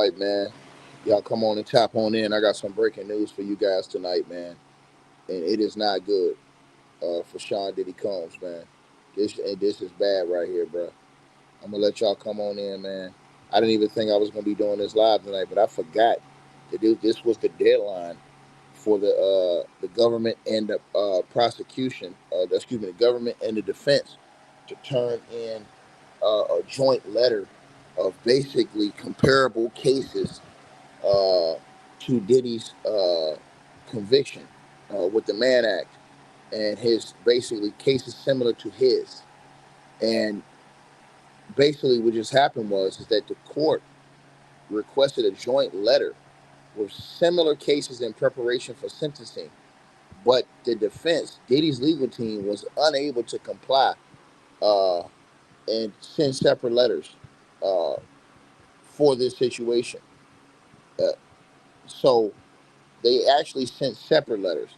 All right, man. Y'all come on and tap on in. I got some breaking news for you guys tonight, man. And it is not good for Sean Diddy Combs, man. This is bad right here, bro. I'm gonna let y'all come on in, man. I didn't even think I was gonna be doing this live tonight, but I forgot to do this was the deadline for the government and the prosecution. The government and the defense to turn in a joint letter of basically comparable cases uh, to Diddy's conviction with the Mann Act and his basically cases similar to his. And basically, what just happened was is that the court requested a joint letter with similar cases in preparation for sentencing, but the defense, Diddy's legal team, was unable to comply uh, and send separate letters uh, for this situation. Uh, so they actually sent separate letters.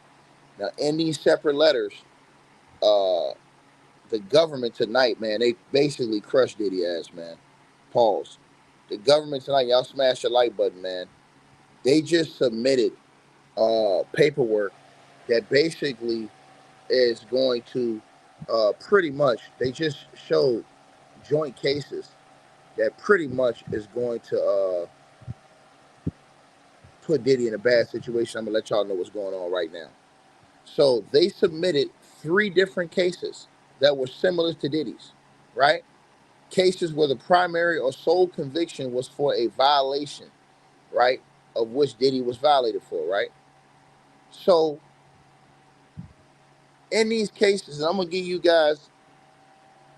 Now, in these separate letters, uh, the government tonight, man, they basically crushed Diddy ass, man. Pause. The government tonight, y'all smash the like button, man. They just submitted paperwork that basically is going to pretty much, they just showed joint cases that pretty much is going to put Diddy in a bad situation. I'm going to let y'all know what's going on right now. So they submitted three different cases that were similar to Diddy's, right? Cases where the primary or sole conviction was for a violation, right, of which Diddy was violated for, right? So in these cases, and I'm gonna give you guys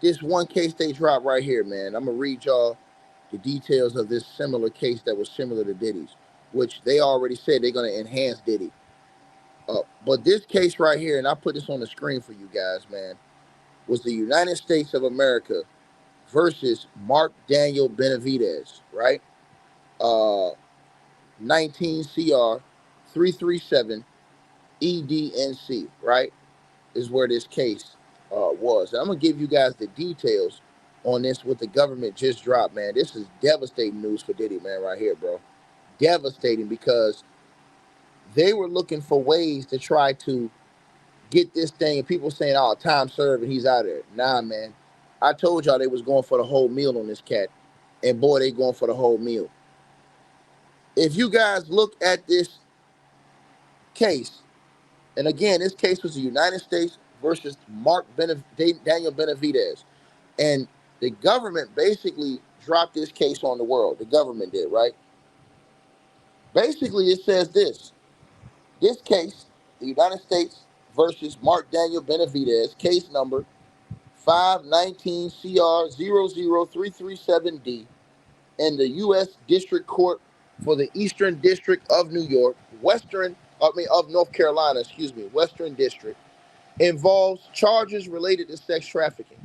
this one case they dropped right here, man. I'm gonna read y'all the details of this similar case that was similar to Diddy's, which they already said they're gonna enhance Diddy. But this case right here, and I put this on the screen for you guys, man, was the United States of America versus Mark Daniel Benavidez, right? Uh, 19 CR 337 EDNC, right? Is where this case was. And I'm gonna give you guys the details on this. What the government just dropped, man. This is devastating news for Diddy, man, right here, bro. Devastating because they were looking for ways to try to get this thing, and people saying, "Oh, time served and he's out of there." Nah, man. I told y'all they was going for the whole meal on this cat, and boy, they going for the whole meal. If you guys look at this case, and again, this case was the United States versus Daniel Benavidez. And the government basically dropped this case on the world. The government did, right? Basically, it says this case, the United States versus Mark Daniel Benavidez, case number 519 CR 00337D, in the U.S. District Court for the Eastern District of New York, of North Carolina, Western District, involves charges related to sex trafficking.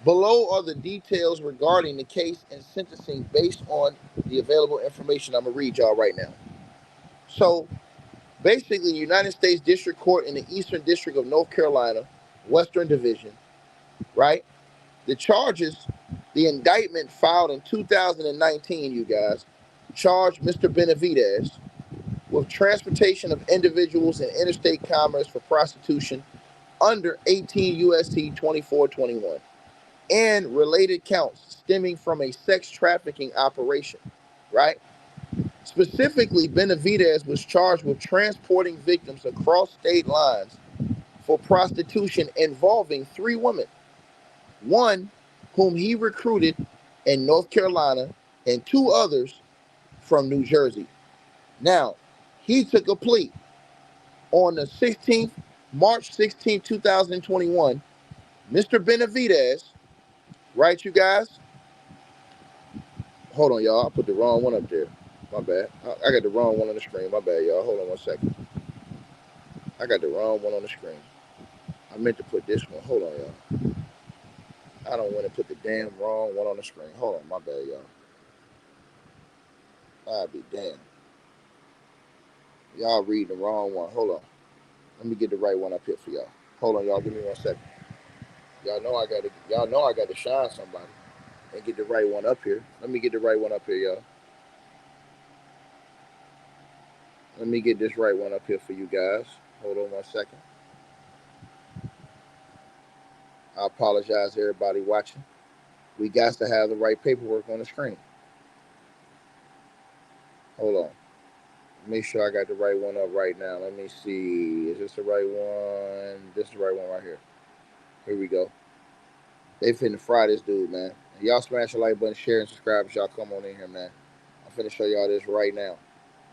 Below are the details regarding the case and sentencing based on the available information I'm going to read y'all right now. So, basically, the United States District Court in the Eastern District of North Carolina, Western Division, right? The charges, the indictment filed in 2019, you guys, charged Mr. Benavidez with transportation of individuals in interstate commerce for prostitution under 18 U.S.C. 2421 and related counts stemming from a sex trafficking operation, right? Specifically, Benavidez was charged with transporting victims across state lines for prostitution involving three women, one whom he recruited in North Carolina and two others from New Jersey. Now, he took a plea on the 16th, March 16th, 2021. Mr. Benavidez, right, you guys? Hold on, y'all. I put the wrong one up there. My bad. I got the wrong one on the screen. My bad, y'all. Hold on 1 second. I got the wrong one on the screen. I meant to put this one. Hold on, y'all. I don't want to put the damn wrong one on the screen. Hold on, my bad, y'all. I'll be damned. Y'all reading the wrong one. Hold on. Let me get the right one up here for y'all. Hold on, y'all. Give me 1 second. Y'all know I got to shine somebody and get the right one up here. Let me get the right one up here, y'all. Let me get this right one up here for you guys. Hold on 1 second. I apologize to everybody watching. We got to have the right paperwork on the screen. Hold on. Make sure I got the right one up right now. Let me see. Is this the right one? This is the right one right here. Here we go. They finna fry this dude, man. Y'all smash the like button, share, and subscribe as y'all come on in here, man. I'm finna show y'all this right now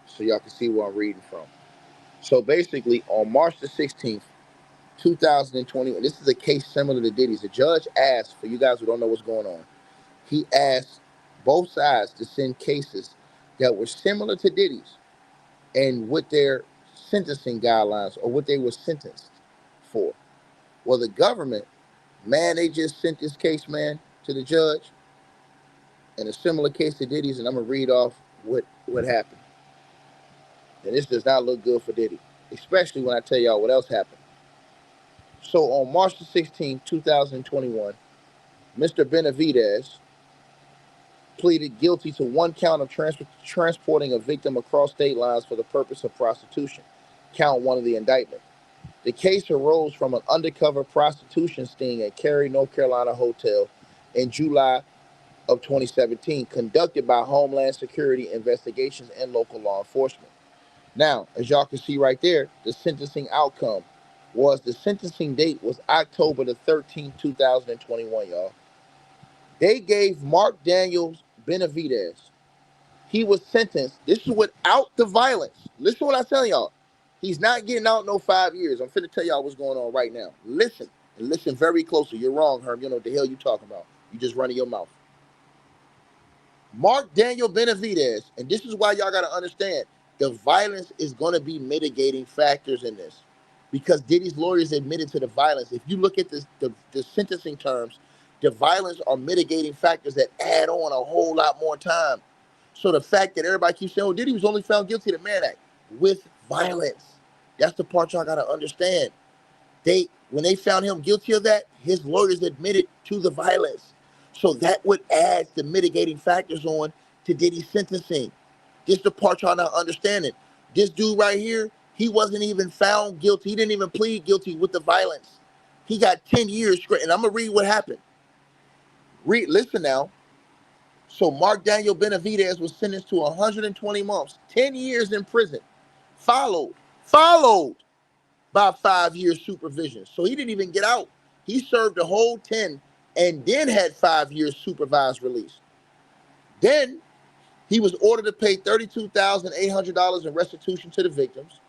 so y'all can see where I'm reading from. So basically, on March the 16th, 2021, this is a case similar to Diddy's. The judge asked, for you guys who don't know what's going on, he asked both sides to send cases that were similar to Diddy's and with their sentencing guidelines or what they were sentenced for. Well, the government, man, they just sent this case, man, to the judge in a similar case to Diddy's, and I'm gonna read off what happened. And this does not look good for Diddy, especially when I tell y'all what else happened. So on March the 16th, 2021, Mr. Benavidez pleaded guilty to one count of transporting a victim across state lines for the purpose of prostitution, count one of the indictment. The case arose from an undercover prostitution sting at Cary, North Carolina hotel in July of 2017, conducted by Homeland Security Investigations and local law enforcement. Now, as y'all can see right there, the sentencing outcome was the sentencing date was October the 13th, 2021, y'all. They gave Mark Daniels Benavidez. He was sentenced. This is without the violence. Listen to what I'm telling y'all. He's not getting out no 5 years. I'm finna tell y'all what's going on right now. Listen, and listen very closely. You're wrong, Herm. You know what the hell you talking about. You just running your mouth. Mark Daniel Benavidez, and this is why y'all got to understand, the violence is going to be mitigating factors in this. Because Diddy's lawyers admitted to the violence. If you look at the sentencing terms, the violence are mitigating factors that add on a whole lot more time. So the fact that everybody keeps saying, oh, Diddy was only found guilty of the Mann Act with violence. That's the part y'all got to understand. When they found him guilty of that, his lawyers admitted to the violence. So that would add the mitigating factors on to Diddy's sentencing. This is the part y'all not understanding. This dude right here, he wasn't even found guilty. He didn't even plead guilty with the violence. He got 10 years straight. And I'm going to read what happened. Listen now. So Mark Daniel Benavidez was sentenced to 120 months, 10 years in prison, followed by 5 years supervision. So he didn't even get out. He served a whole 10 and then had 5 years supervised release. Then he was ordered to pay $32,800 in restitution to the victims.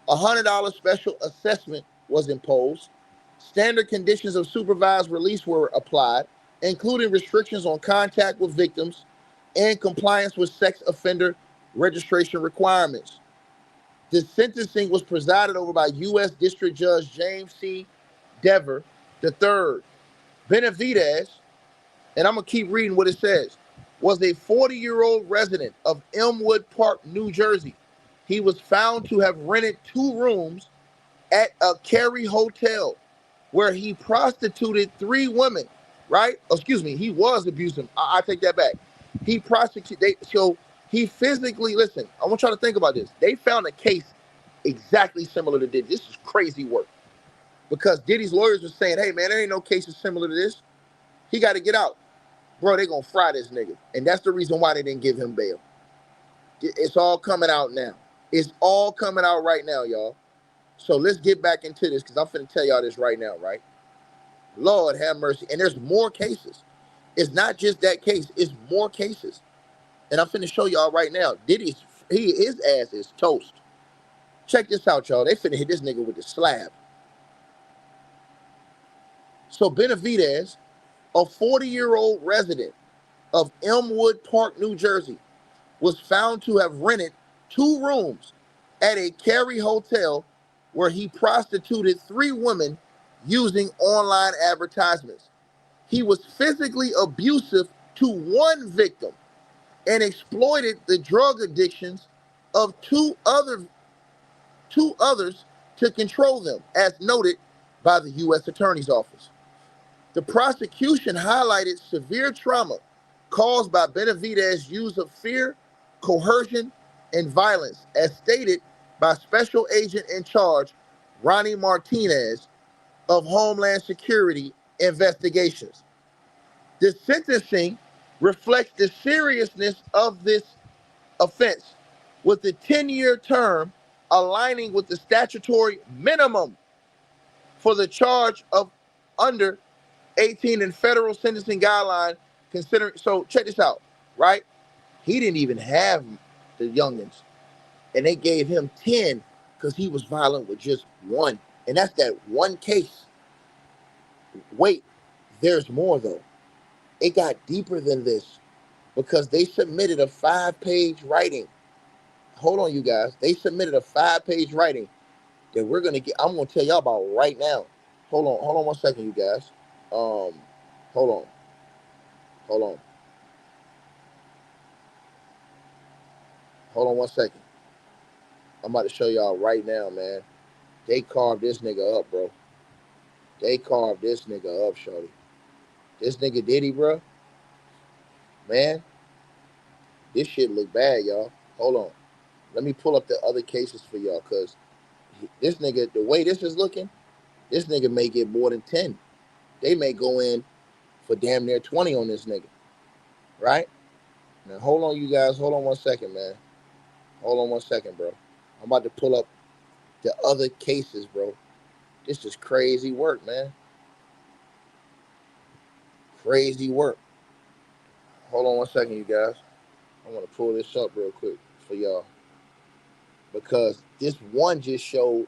A $100 special assessment was imposed. Standard conditions of supervised release were applied, including restrictions on contact with victims and compliance with sex offender registration requirements. The sentencing was presided over by U.S. District Judge James C. Dever III. Benavidez, and I'm going to keep reading what it says, was a 40-year-old resident of Elmwood Park, New Jersey. He was found to have rented 2 rooms at a Cary hotel where he prostituted 3 women, right? Excuse me, he was abusing. I take that back. He prostituted, so he physically, listen, I want y'all to think about this. They found a case exactly similar to Diddy. This is crazy work. Because Diddy's lawyers were saying, hey, man, there ain't no cases similar to this. He got to get out. Bro, they going to fry this nigga. And that's the reason why they didn't give him bail. It's all coming out now. It's all coming out right now, y'all. So let's get back into this because I'm finna tell y'all this right now, right? Lord have mercy. And there's more cases. It's not just that case. It's more cases. And I'm finna show y'all right now. His ass is toast. Check this out, y'all. They finna hit this nigga with the slab. So Benavidez, a 40-year-old resident of Elmwood Park, New Jersey, was found to have rented 2 rooms at a Cary hotel where he prostituted 3 women using online advertisements. He was physically abusive to 1 victim and exploited the drug addictions of two others to control them, as noted by the U.S. Attorney's Office. The prosecution highlighted severe trauma caused by Benavidez's use of fear, coercion, and violence, as stated by Special Agent in Charge Ronnie Martinez of Homeland Security Investigations. The sentencing reflects the seriousness of this offense, with the 10-year term aligning with the statutory minimum for the charge of under 18 in federal sentencing guideline. Considering, so check this out, right? He didn't even have the youngins, and they gave him 10 because he was violent with just one, and that's that one case. Wait, there's more though. It got deeper than this because they submitted a 5-page writing. Hold on, you guys. They submitted a 5-page writing that we're gonna get. I'm gonna tell y'all about right now. Hold on 1 second, you guys. Hold on, hold on, hold on 1 second. I'm about to show y'all right now, man. They carved this nigga up, bro. They carved this nigga up, shorty. This nigga Diddy, bro. Man, this shit look bad, y'all. Hold on. Let me pull up the other cases for y'all, cause this nigga, the way this is looking, this nigga may get more than 10. They may go in for damn near 20 on this nigga, right? Now, hold on, you guys. Hold on 1 second, man. Hold on 1 second, bro. I'm about to pull up the other cases, bro. This is crazy work, man. Crazy work. Hold on 1 second, you guys. I want to pull this up real quick for y'all. Because this one just showed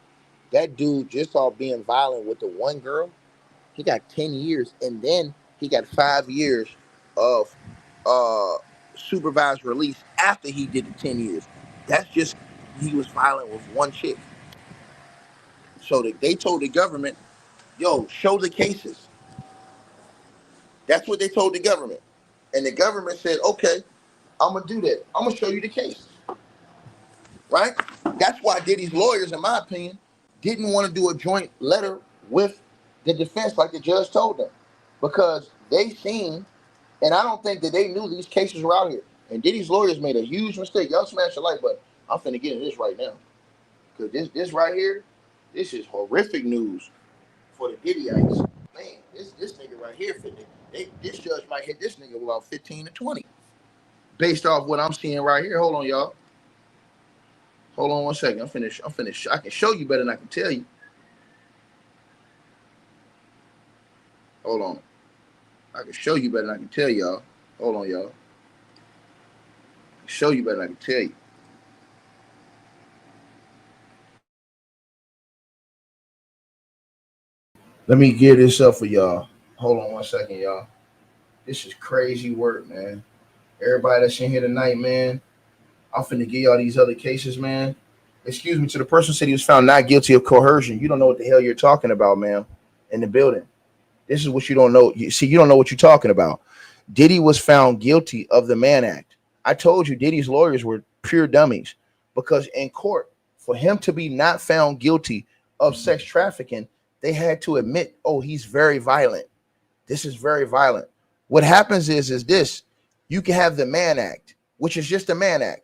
that dude just off being violent with the one girl, he got 10 years, and then he got 5 years of supervised release after he did the 10 years. That's just, he was violent with one chick. So they told the government, yo, show the cases. That's what they told the government. And the government said, okay, I'm going to do that. I'm going to show you the cases. Right? That's why Diddy's lawyers, in my opinion, didn't want to do a joint letter with the defense like the judge told them. Because they seen, and I don't think that they knew these cases were out here. And Diddy's lawyers made a huge mistake. Y'all smash the like button. I'm finna get into this right now. Because this right here, this is horrific news for the Diddyites. Man, this nigga right here, this judge might hit this nigga about 15 to 20. Based off what I'm seeing right here. Hold on, y'all. Hold on 1 second. I'm finished. I can show you better than I can tell you. Hold on. I can show you better than I can tell y'all. Hold on, y'all. I can show you better than I can tell you. Let me get this up for y'all. Hold on 1 second, y'all. This is crazy work, man. Everybody that's in here tonight, man, I'm finna give y'all these other cases, man. Excuse me, to the person said he was found not guilty of coercion. You don't know what the hell you're talking about, man, in the building. This is what you don't know. You don't know what you're talking about. Diddy was found guilty of the Mann Act. I told you Diddy's lawyers were pure dummies because in court, for him to be not found guilty of sex trafficking, they had to admit, oh, he's very violent. This is very violent. What happens is this. You can have the Mann Act, which is just a Mann Act.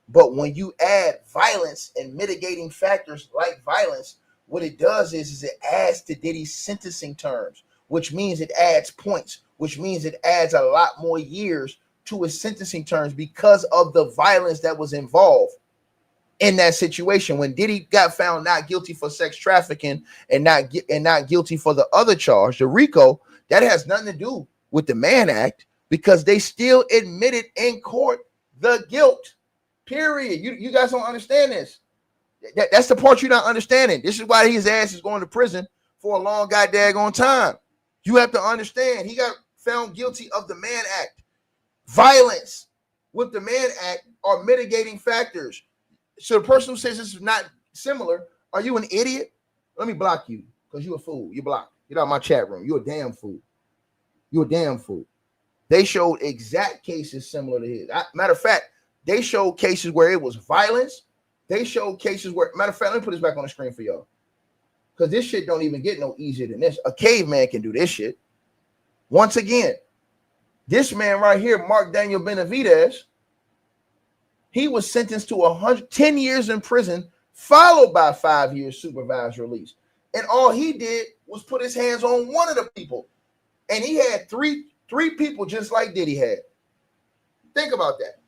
But when you add violence and mitigating factors like violence, what it does is it adds to Diddy's sentencing terms, which means it adds points, which means it adds a lot more years to his sentencing terms because of the violence that was involved in that situation. When Diddy got found not guilty for sex trafficking and not guilty for the other charge, the RICO, that has nothing to do with the Mann Act because they still admitted in court the guilt. Period. You guys don't understand this. That's the part you're not understanding. This is why his ass is going to prison for a long goddamn time. You have to understand he got found guilty of the Mann Act. Violence with the Mann Act are mitigating factors. So the person who says this is not similar, are you an idiot? Let me block you because you're a fool. You're blocked. Get out of my chat room. You're a damn fool. You're a damn fool. They showed exact cases similar to his. Matter of fact, they showed cases where it was violence. They showed cases where, matter of fact, let me put this back on the screen for y'all. Because this shit don't even get no easier than this. A caveman can do this shit. Once again, this man right here, Mark Daniel Benavidez, he was sentenced to 10 years in prison followed by 5 years supervised release. And all he did was put his hands on one of the people. And he had three people just like Diddy had. Think about that.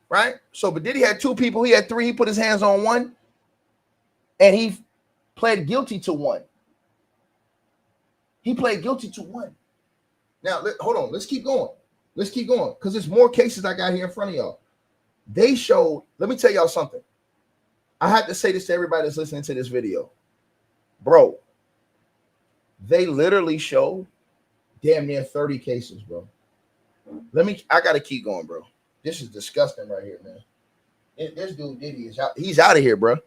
Right? So, but Diddy had 2 people. He had 3. He put his hands on one. And he pled guilty to one. He pled guilty to one. Now, hold on. Let's keep going. Let's keep going. Because there's more cases I got here in front of y'all. They showed, let me tell y'all something. I have to say this to everybody that's listening to this video. Bro, they literally showed damn near 30 cases, bro. I got to keep going, bro. This is disgusting right here, man. This dude Diddy is out. He's out of here, bro.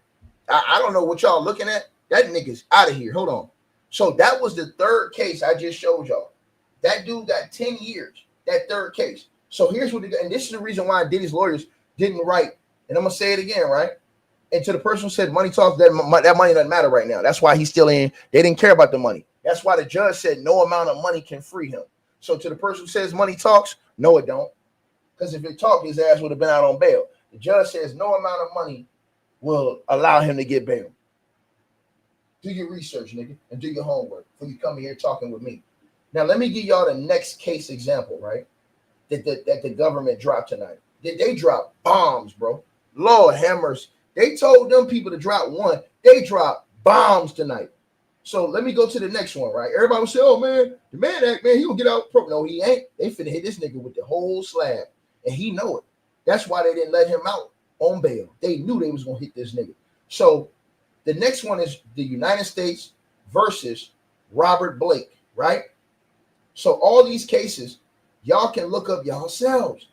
I don't know what y'all looking at. That nigga's out of here. Hold on. So that was the 3rd case I just showed y'all. That dude got 10 years. That 3rd case. So here's what and this is the reason why Diddy's lawyers didn't write. And I'm gonna say it again, right? And to the person who said money talks, that money doesn't matter right now. That's why he's still in. They didn't care about the money. That's why the judge said no amount of money can free him. So to the person who says money talks, no, it don't. Because if it talked, his ass would have been out on bail. The judge says no amount of money will allow him to get bail. Do your research, nigga, and do your homework before you come here talking with me. Now, let me give y'all the next case example, right? That the government dropped tonight. They dropped bombs, bro. Lord have mercy. They told them people to drop one. They dropped bombs tonight. So let me go to the next one, right? Everybody will say, oh, man, the man act, man, he gonna get out. No, he ain't. They finna hit this nigga with the whole slab. And he know it. That's why they didn't let him out on bail. They knew they was gonna hit this nigga. So the next one is the United States versus Robert Blake, right? So all these cases, y'all can look up yourselves.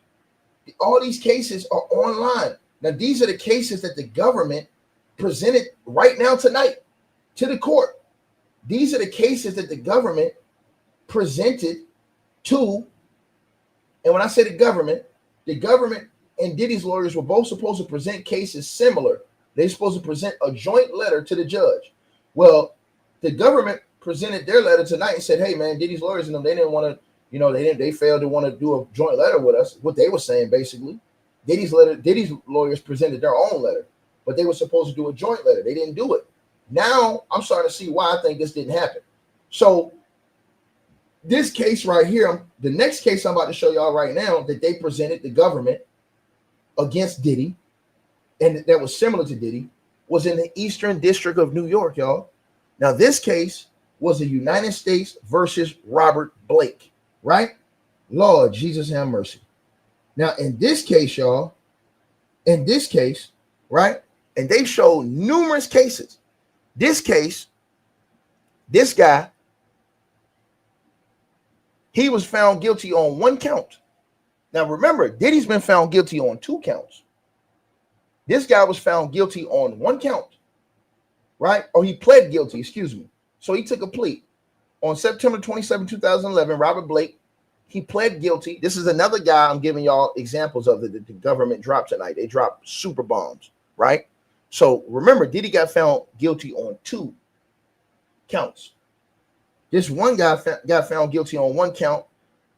All these cases are online. Now, these are the cases that the government presented right now tonight to the court. These are the cases that the government presented to, and when I say the government and Diddy's lawyers were both supposed to present cases similar. They're supposed to present a joint letter to the judge. Well, the government presented their letter tonight and said, hey, man, Diddy's lawyers and them, they didn't want to, they failed to want to do a joint letter with us. What they were saying, basically. Diddy's lawyers presented their own letter, but they were supposed to do a joint letter. They didn't do it. Now I'm starting to see why I think this didn't happen. So this case right here, the next case I'm about to show y'all right now that they presented the government against Diddy, and that was similar to Diddy, was in the Eastern District of New York, y'all. Now this case was the United States versus Robert Blake, right? Lord Jesus have mercy. Now, in this case, y'all, right, and they showed numerous cases. This case, this guy, he was found guilty on 1 count. Now, remember, Diddy's been found guilty on 2 counts. This guy was found guilty on 1 count, right? Or he pled guilty, excuse me. So he took a plea. On September 27, 2011, Robert Blake, he pled guilty. This is another guy I'm giving y'all examples of that the government dropped tonight. They dropped super bombs, right? So remember, Diddy got found guilty on 2 counts. This one guy got found guilty on 1 count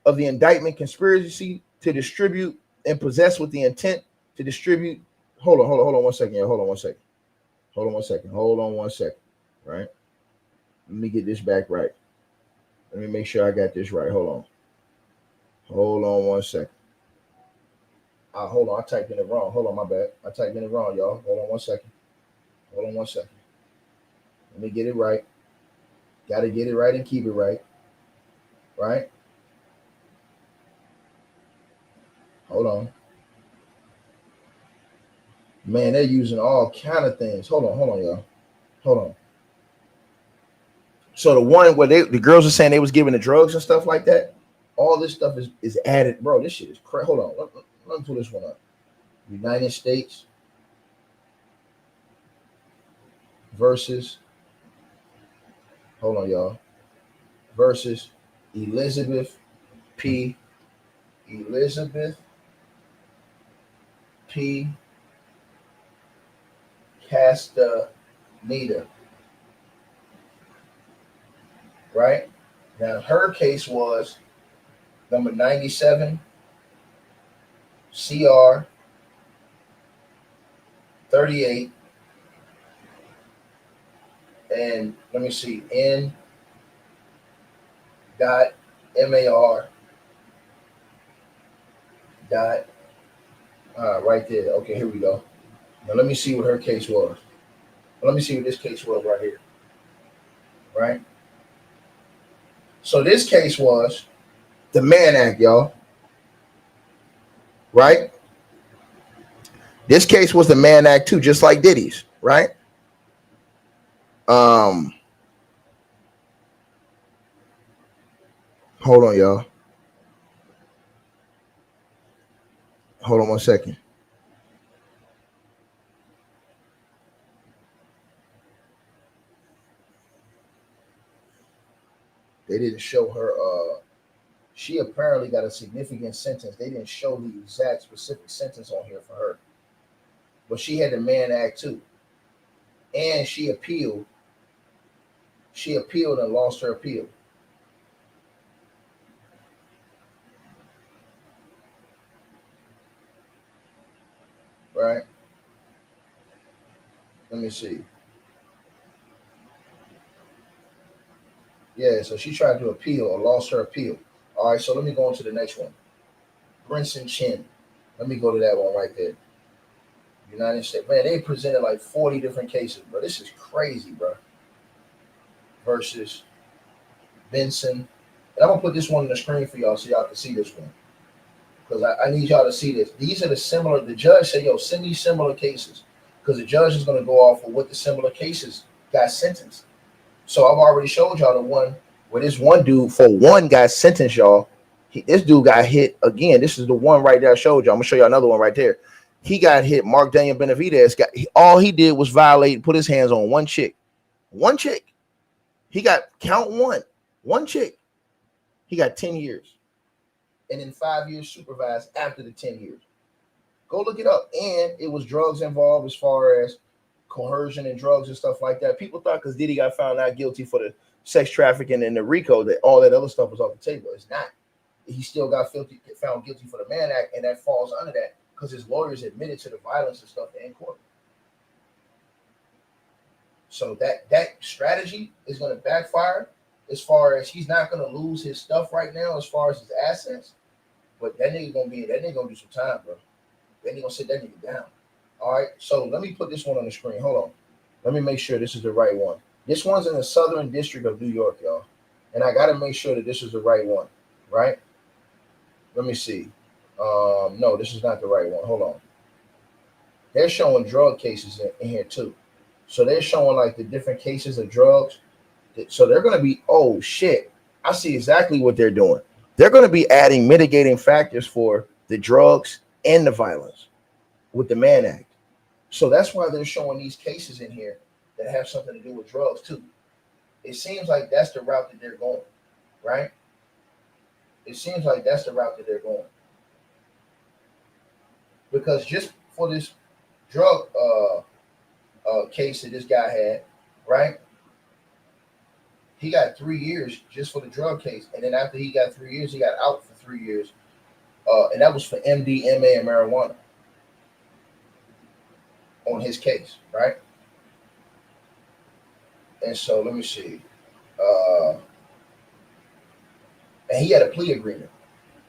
of the indictment, conspiracy to distribute and possess with the intent to distribute. Hold on 1 second. Hold on 1 second. Right? Let me get this back right. Let me make sure I got this right. Hold on 1 second. Hold on, I typed in it wrong. Hold on, my bad. I typed in it wrong, y'all. Hold on 1 second. Let me get it right. Got to get it right and keep it right. Right? Hold on. Man, they're using all kind of things. Hold on, y'all. Hold on. So the one where the girls are saying they was giving the drugs and stuff like that, all this stuff is added. Bro, this shit is crazy. Hold on. Let me pull this one up. United States versus, hold on, y'all, versus Elizabeth P. Castaneda. Right? Now, her case was number 97 CR 38, and let me see, N dot MAR dot right there. Okay, here we go. Now let me see what her case was. Let me see what this case was right here. Right. So this case was the Mann Act, y'all. Right. This case was the Mann Act too, just like Diddy's. Right. Um. Hold on, y'all. Hold on 1 second. They didn't show her. She apparently got a significant sentence. They didn't show the exact specific sentence on here for her, but she had the Mann Act too, and she appealed. She appealed and lost her appeal. Right. Let me see. Yeah, so she tried to appeal or lost her appeal. All right, so let me go on to the next one. Brinson Chin. Let me go to that one right there. United States. Man, they presented like 40 different cases, bro. This is crazy, bro. Versus Benson. And I'm going to put this one on the screen for y'all so y'all can see this one. Because I need y'all to see this. These are the similar, the judge said, yo, send me similar cases. Because the judge is going to go off of what the similar cases got sentenced. So I've already showed y'all the one where this one dude for one got sentenced, y'all. This dude got hit again. This is the one right there I showed y'all. I'm gonna show you another one right there. He got hit. Mark Daniel Benavidez all he did was violate, put his hands on one chick. One chick. He got count one chick. He got 10 years. And then 5 years supervised after the 10 years. Go look it up. And it was drugs involved as far as coercion and drugs and stuff like that. People thought because Diddy got found not guilty for the sex trafficking and the RICO that all that other stuff was off the table. It's not. He still got found guilty for the Mann Act, and that falls under that because his lawyers admitted to the violence and stuff in court. So that strategy is going to backfire as far as he's not going to lose his stuff right now as far as his assets, but that nigga gonna do some time, bro. Then he gonna sit that nigga down. All right, so let me put this one on the screen. Hold on. Let me make sure this is the right one. This one's in the Southern District of New York, y'all. And I got to make sure that this is the right one, right? Let me see. No, this is not the right one. Hold on. They're showing drug cases in here too. So they're showing like the different cases of drugs. So they're going to be, oh shit, I see exactly what they're doing. They're going to be adding mitigating factors for the drugs and the violence with the Mann Act. So that's why they're showing these cases in here that have something to do with drugs too. It seems like that's the route that they're going, right? It seems like that's the route that they're going. Because just for this drug case that this guy had, right? He got 3 years just for the drug case. And then after he got 3 years, he got out for 3 years. And that was for MDMA and marijuana on his case, right? And so let me see. And he had a plea agreement.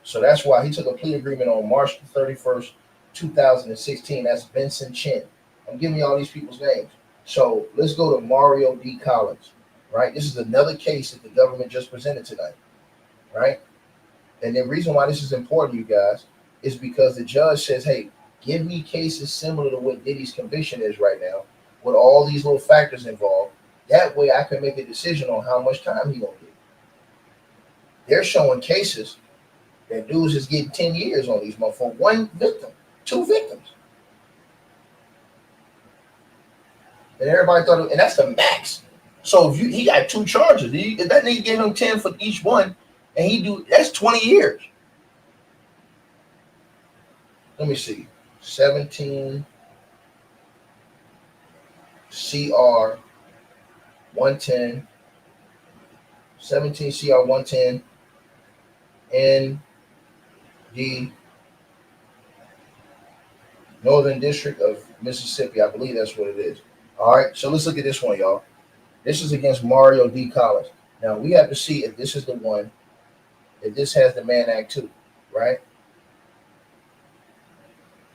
So that's why he took a plea agreement on March 31st, 2016. That's Vincent Chin. I'm giving you all these people's names. So let's go to Mario D. Collins, right? This is another case that the government just presented tonight, right? And the reason why this is important, you guys, is because the judge says, hey, give me cases similar to what Diddy's conviction is right now, with all these little factors involved. That way I can make a decision on how much time he's going to get. They're showing cases that dudes is getting 10 years on these motherfuckers for one victim, two victims. And everybody thought, and that's the max. So if he got two charges, if that nigga gave him 10 for each one, and that's 20 years. Let me see. 17 CR 110. 17 CR 110 in the Northern District of Mississippi. I believe that's what it is. All right, so let's look at this one, y'all. This is against Mario D. Collins. Now we have to see if this is the one, if this has the Mann Act too, right?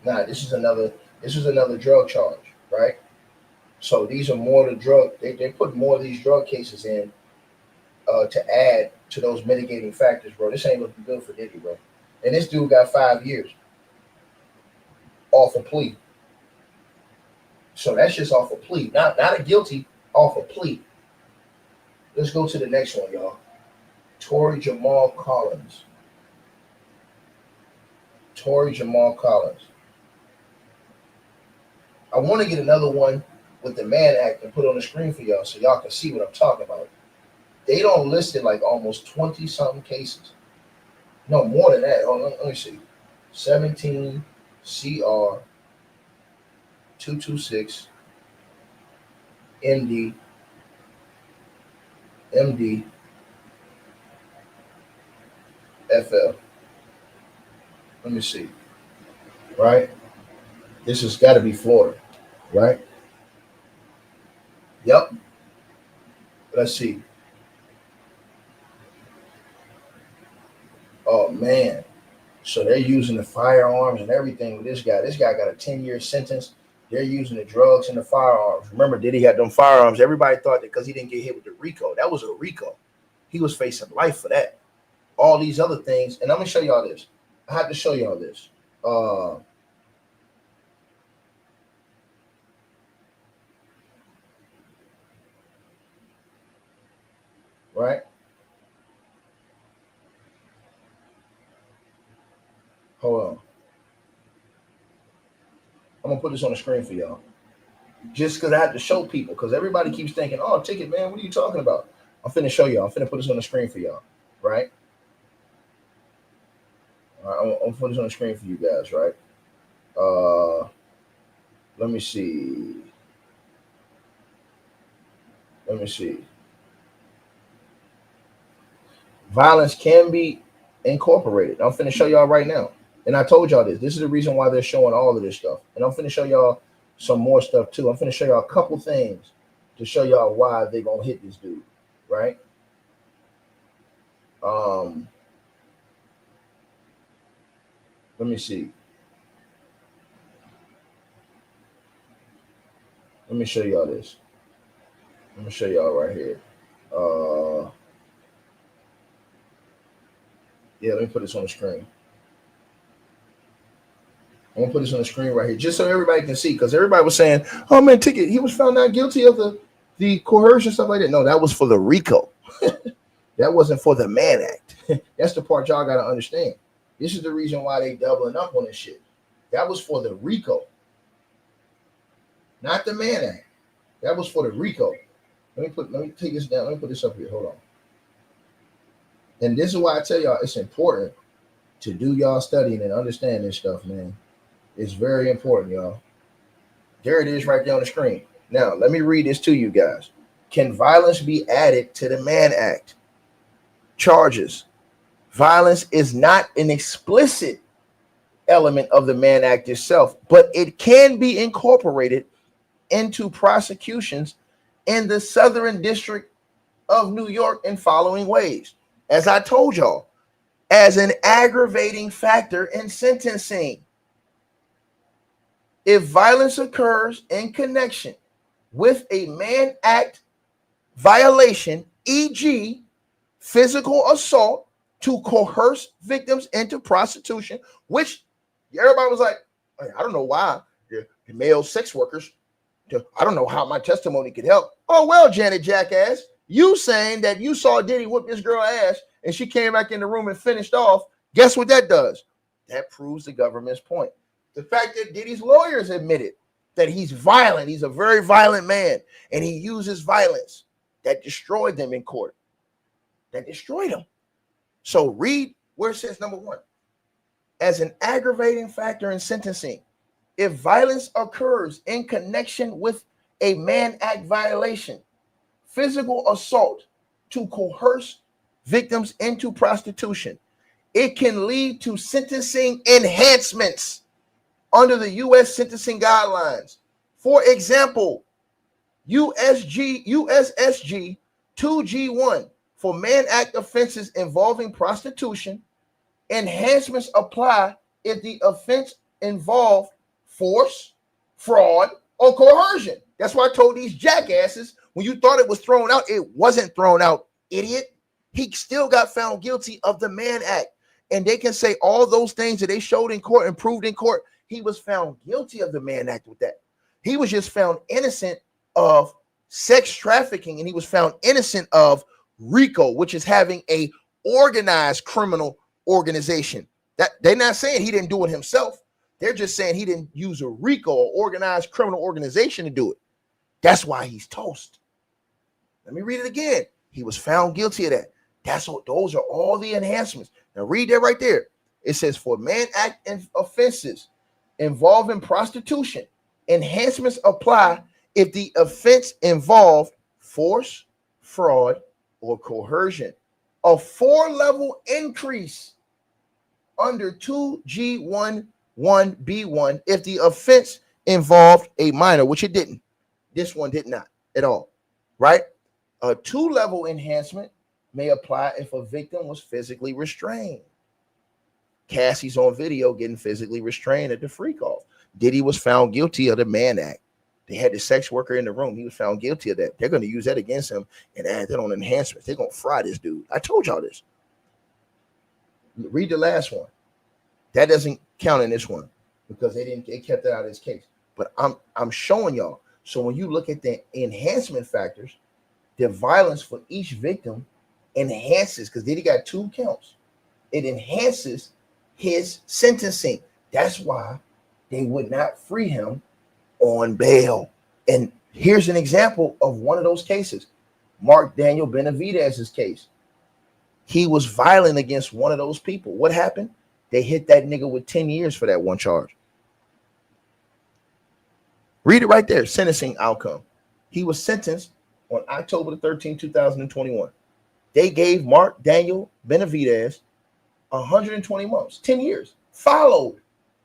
Nah, this is another. This is another drug charge, right? So these are more the drug. They put more of these drug cases in to add to those mitigating factors, bro. This ain't looking good for Diddy, bro. And this dude got 5 years off a plea. So that's just off a plea, not a guilty, off a plea. Let's go to the next one, y'all. Tory Jamal Collins. Tory Jamal Collins. I want to get another one with the Mann Act and put on the screen for y'all so y'all can see what I'm talking about. They don't list it like almost 20 something cases. No, more than that. Oh, let me see. 17 CR 226 MD MD FL. Let me see. Right? This has got to be Florida. Right? Yep. Let's see. Oh, man. So they're using the firearms and everything with this guy. This guy got a 10-year sentence. They're using the drugs and the firearms. Remember, Diddy had them firearms. Everybody thought that because he didn't get hit with the RICO. That was a RICO. He was facing life for that. All these other things. And I'm going to show y'all this. I have to show y'all this. Right? Hold on. I'm going to put this on the screen for y'all. Just because I have to show people. Because everybody keeps thinking, oh, ticket, man, what are you talking about? I'm finna show y'all. I'm finna put this on the screen for y'all. Right? All right, I'm put this on the screen for you guys, right? Let me see. Let me see. Violence can be incorporated. I'm finna show y'all right now. And I told y'all this. This is the reason why they're showing all of this stuff. And I'm finna show y'all some more stuff too. I'm finna show y'all a couple things to show y'all why they're gonna hit this dude, right? Let me see. Let me show y'all this. Let me show y'all right here. Yeah, let me put this on the screen. I'm gonna put this on the screen right here, just so everybody can see. Because everybody was saying, "Oh man, ticket, he was found not guilty of the coercion stuff like that." No, that was for the RICO. That wasn't for the Mann Act. That's the part y'all gotta understand. This is the reason why they doubling up on this shit. That was for the RICO, not the Mann Act. That was for the RICO. Let me take this down. Let me put this up here. Hold on. And this is why I tell y'all it's important to do y'all studying and understand this stuff, man. It's very important, y'all. There it is right there on the screen. Now, let me read this to you guys. Can violence be added to the Mann Act? Charges. Violence is not an explicit element of the Mann Act itself, but it can be incorporated into prosecutions in the Southern District of New York in following ways. As I told y'all, as an aggravating factor in sentencing. If violence occurs in connection with a Mann Act violation, e.g., physical assault to coerce victims into prostitution, which everybody was like, I don't know why the male sex workers, I don't know how my testimony could help. Oh, well, Janet Jackass, you saying that you saw Diddy whoop this girl ass and she came back in the room and finished off, guess what that does? That proves the government's point. The fact that Diddy's lawyers admitted that he's violent, he's a very violent man, and he uses violence, that destroyed them in court. That destroyed them. So read where it says number one, as an aggravating factor in sentencing, if violence occurs in connection with a Mann Act violation, physical assault to coerce victims into prostitution, it can lead to sentencing enhancements. under the U.S. sentencing guidelines. For example, USSG 2G1 for Mann Act offenses involving prostitution. Enhancements apply if the offense involved force, fraud, or coercion. That's why I told these jackasses when you thought it was thrown out, it wasn't thrown out, idiot. He still got found guilty of the Mann Act. And they can say all those things that they showed in court and proved in court. He was found guilty of the Mann Act with that. He was just found innocent of sex trafficking, and he was found innocent of RICO, which is having a organized criminal organization. That they're not saying he didn't do it himself. They're just saying he didn't use a RICO or organized criminal organization to do it. That's why he's toast. Let me read it again. He was found guilty of that. Those are all the enhancements. Now read that right there. It says for Mann Act offenses involving prostitution, enhancements apply if the offense involved force, fraud, or coercion. A 4-level increase under 2G11B1 if the offense involved a minor, which it didn't. This one did not at all, right? A 2-level enhancement may apply if a victim was physically restrained. Cassie's on video getting physically restrained at the freak off. Diddy was found guilty of the Mann Act. They had the sex worker in the room. He was found guilty of that. They're going to use that against him and add that on enhancements. They're going to fry this dude. I told y'all this. Read the last one. That doesn't count in this one because they kept it out of his case. But I'm showing y'all. So when you look at the enhancement factors, the violence for each victim enhances, because Diddy got 2 counts. It enhances his sentencing. That's why they would not free him on bail. And here's an example of one of those cases. Mark Daniel Benavidez's case. He was violent against one of those people. What happened? They hit that nigga with 10 years for that one charge. Read it right there. Sentencing outcome. He was sentenced on October the 13th, 2021. They gave Mark Daniel Benavidez 120 months, 10 years, followed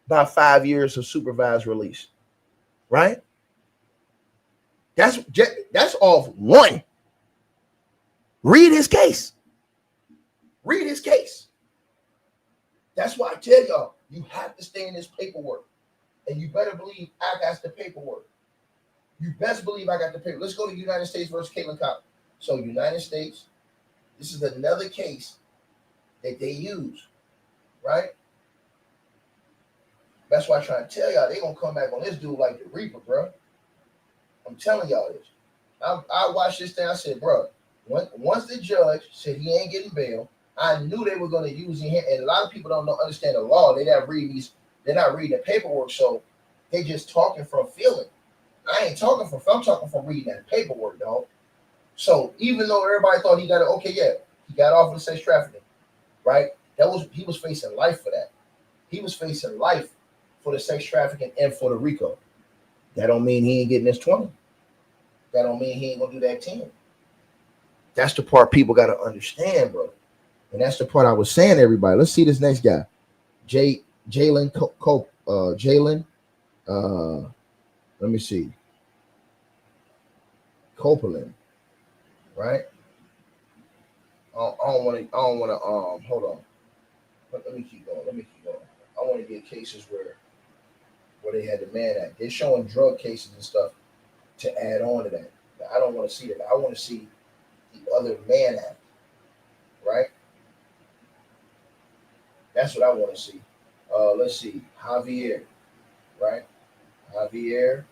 by 5 years of supervised release. Right? That's off one. Read his case. Read his case. That's why I tell y'all, you have to stay in this paperwork. And you better believe I got the paperwork. You best believe I got the paper. Let's go to United States versus Caitlin Cobb. So United States, this is another case that they use, right? That's why I try to tell y'all, they gonna come back on this dude like the Reaper, bro. I'm telling y'all this. I watched this thing. I said, bro, once the judge said he ain't getting bail, I knew they were gonna use him. And a lot of people don't understand the law. They're not reading the paperwork, so they just talking from feeling. I ain't talking from. I'm talking from reading that paperwork, dog. So even though everybody thought he got it, okay, yeah, he got off with sex trafficking, right? He was facing life for that. He was facing life for the sex trafficking and for the RICO. That don't mean he ain't getting this 20. That don't mean he ain't gonna do that 10. That's the part people gotta understand, bro. And that's the part I was saying to everybody. Let's see this next guy. Jalen let me see. Copeland, right? I don't want to hold on. Let me keep going. I want to get cases where they had the Mann Act. They're showing drug cases and stuff to add on to that. Now, I don't want to see that. I want to see the other Mann Act, right? That's what I want to see. Let's see. Javier, right? Javier,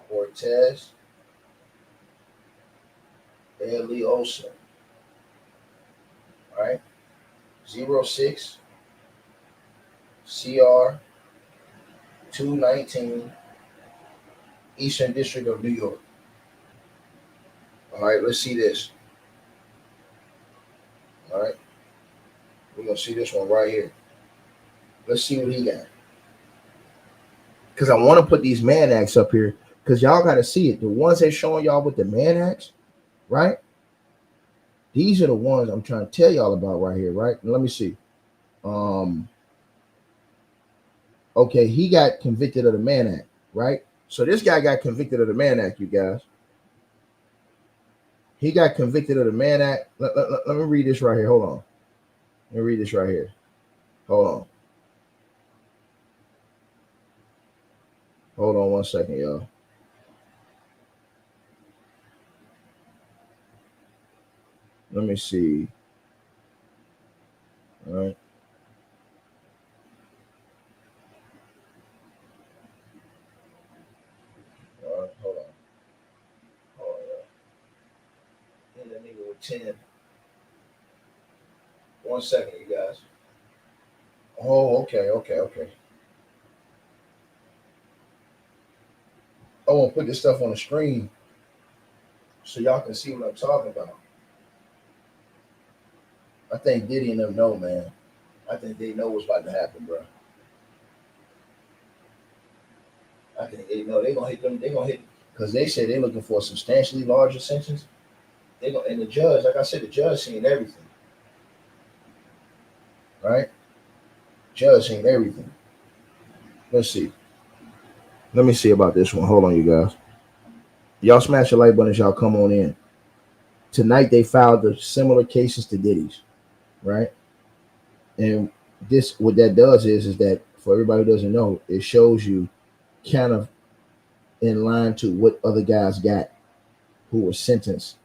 Cortez, Eliosa, right? 06 CR 219 Eastern District of New York. All right, let's see this. All right, we're gonna see this one right here. Let's see what he got. Because I want to put these Mann Acts up here because y'all got to see it. The ones they're showing y'all with the Mann Acts, right? These are the ones I'm trying to tell y'all about right here, right? Let me see. Okay, he got convicted of the Mann Act, right? So this guy got convicted of the Mann Act, you guys. He got convicted of the Mann Act. Let me read this right here. Hold on. Let me read this right here. Hold on. Hold on 1 second, y'all. Let me see. All right. All right. Hold on. Hold on, y'all. Hit that nigga with 10. 1 second, you guys. Oh, okay, okay, okay. I want to put this stuff on the screen so y'all can see what I'm talking about. I think Diddy and them know, man. I think they know what's about to happen, bro. I think they know they're gonna hit them. They're gonna hit because they said they're looking for a substantially larger sentence. They go and the judge, like I said, the judge seen everything, right? Judge seen everything. Let's see. Let me see about this one. Hold on, you guys. Y'all smash the like button as y'all come on in. Tonight they filed the similar cases to Diddy's, right? And this what that does is that for everybody who doesn't know, it shows you kind of in line to what other guys got who were sentenced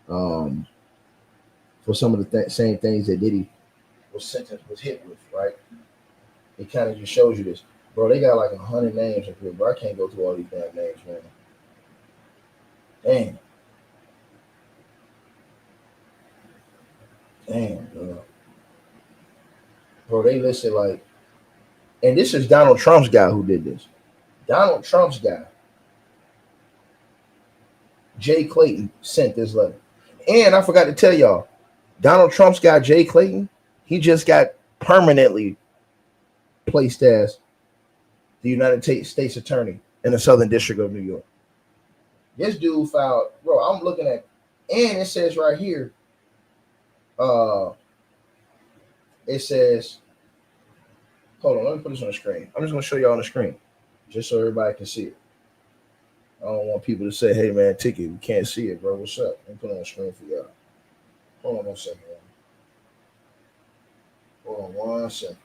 um, for some of the same things that Diddy was hit with, right? It kind of just shows you this, bro. They got like 100 names up here, bro. I can't go through all these damn names, man. Damn, damn, bro. They listed like, and this is Donald Trump's guy who did this. Donald Trump's guy, Jay Clayton, sent this letter. And I forgot to tell y'all, Donald Trump's guy, Jay Clayton, he just got permanently placed as the United States Attorney in the Southern District of New York. This dude filed, bro. I'm looking at, and it says right here, it says, hold on, let me put this on the screen. I'm just gonna show y'all on the screen, just so everybody can see it. I don't want people to say, "Hey man, ticket, we can't see it, bro. What's up?" Let me put it on the screen for y'all. Hold on 1 second. Hold on 1 second.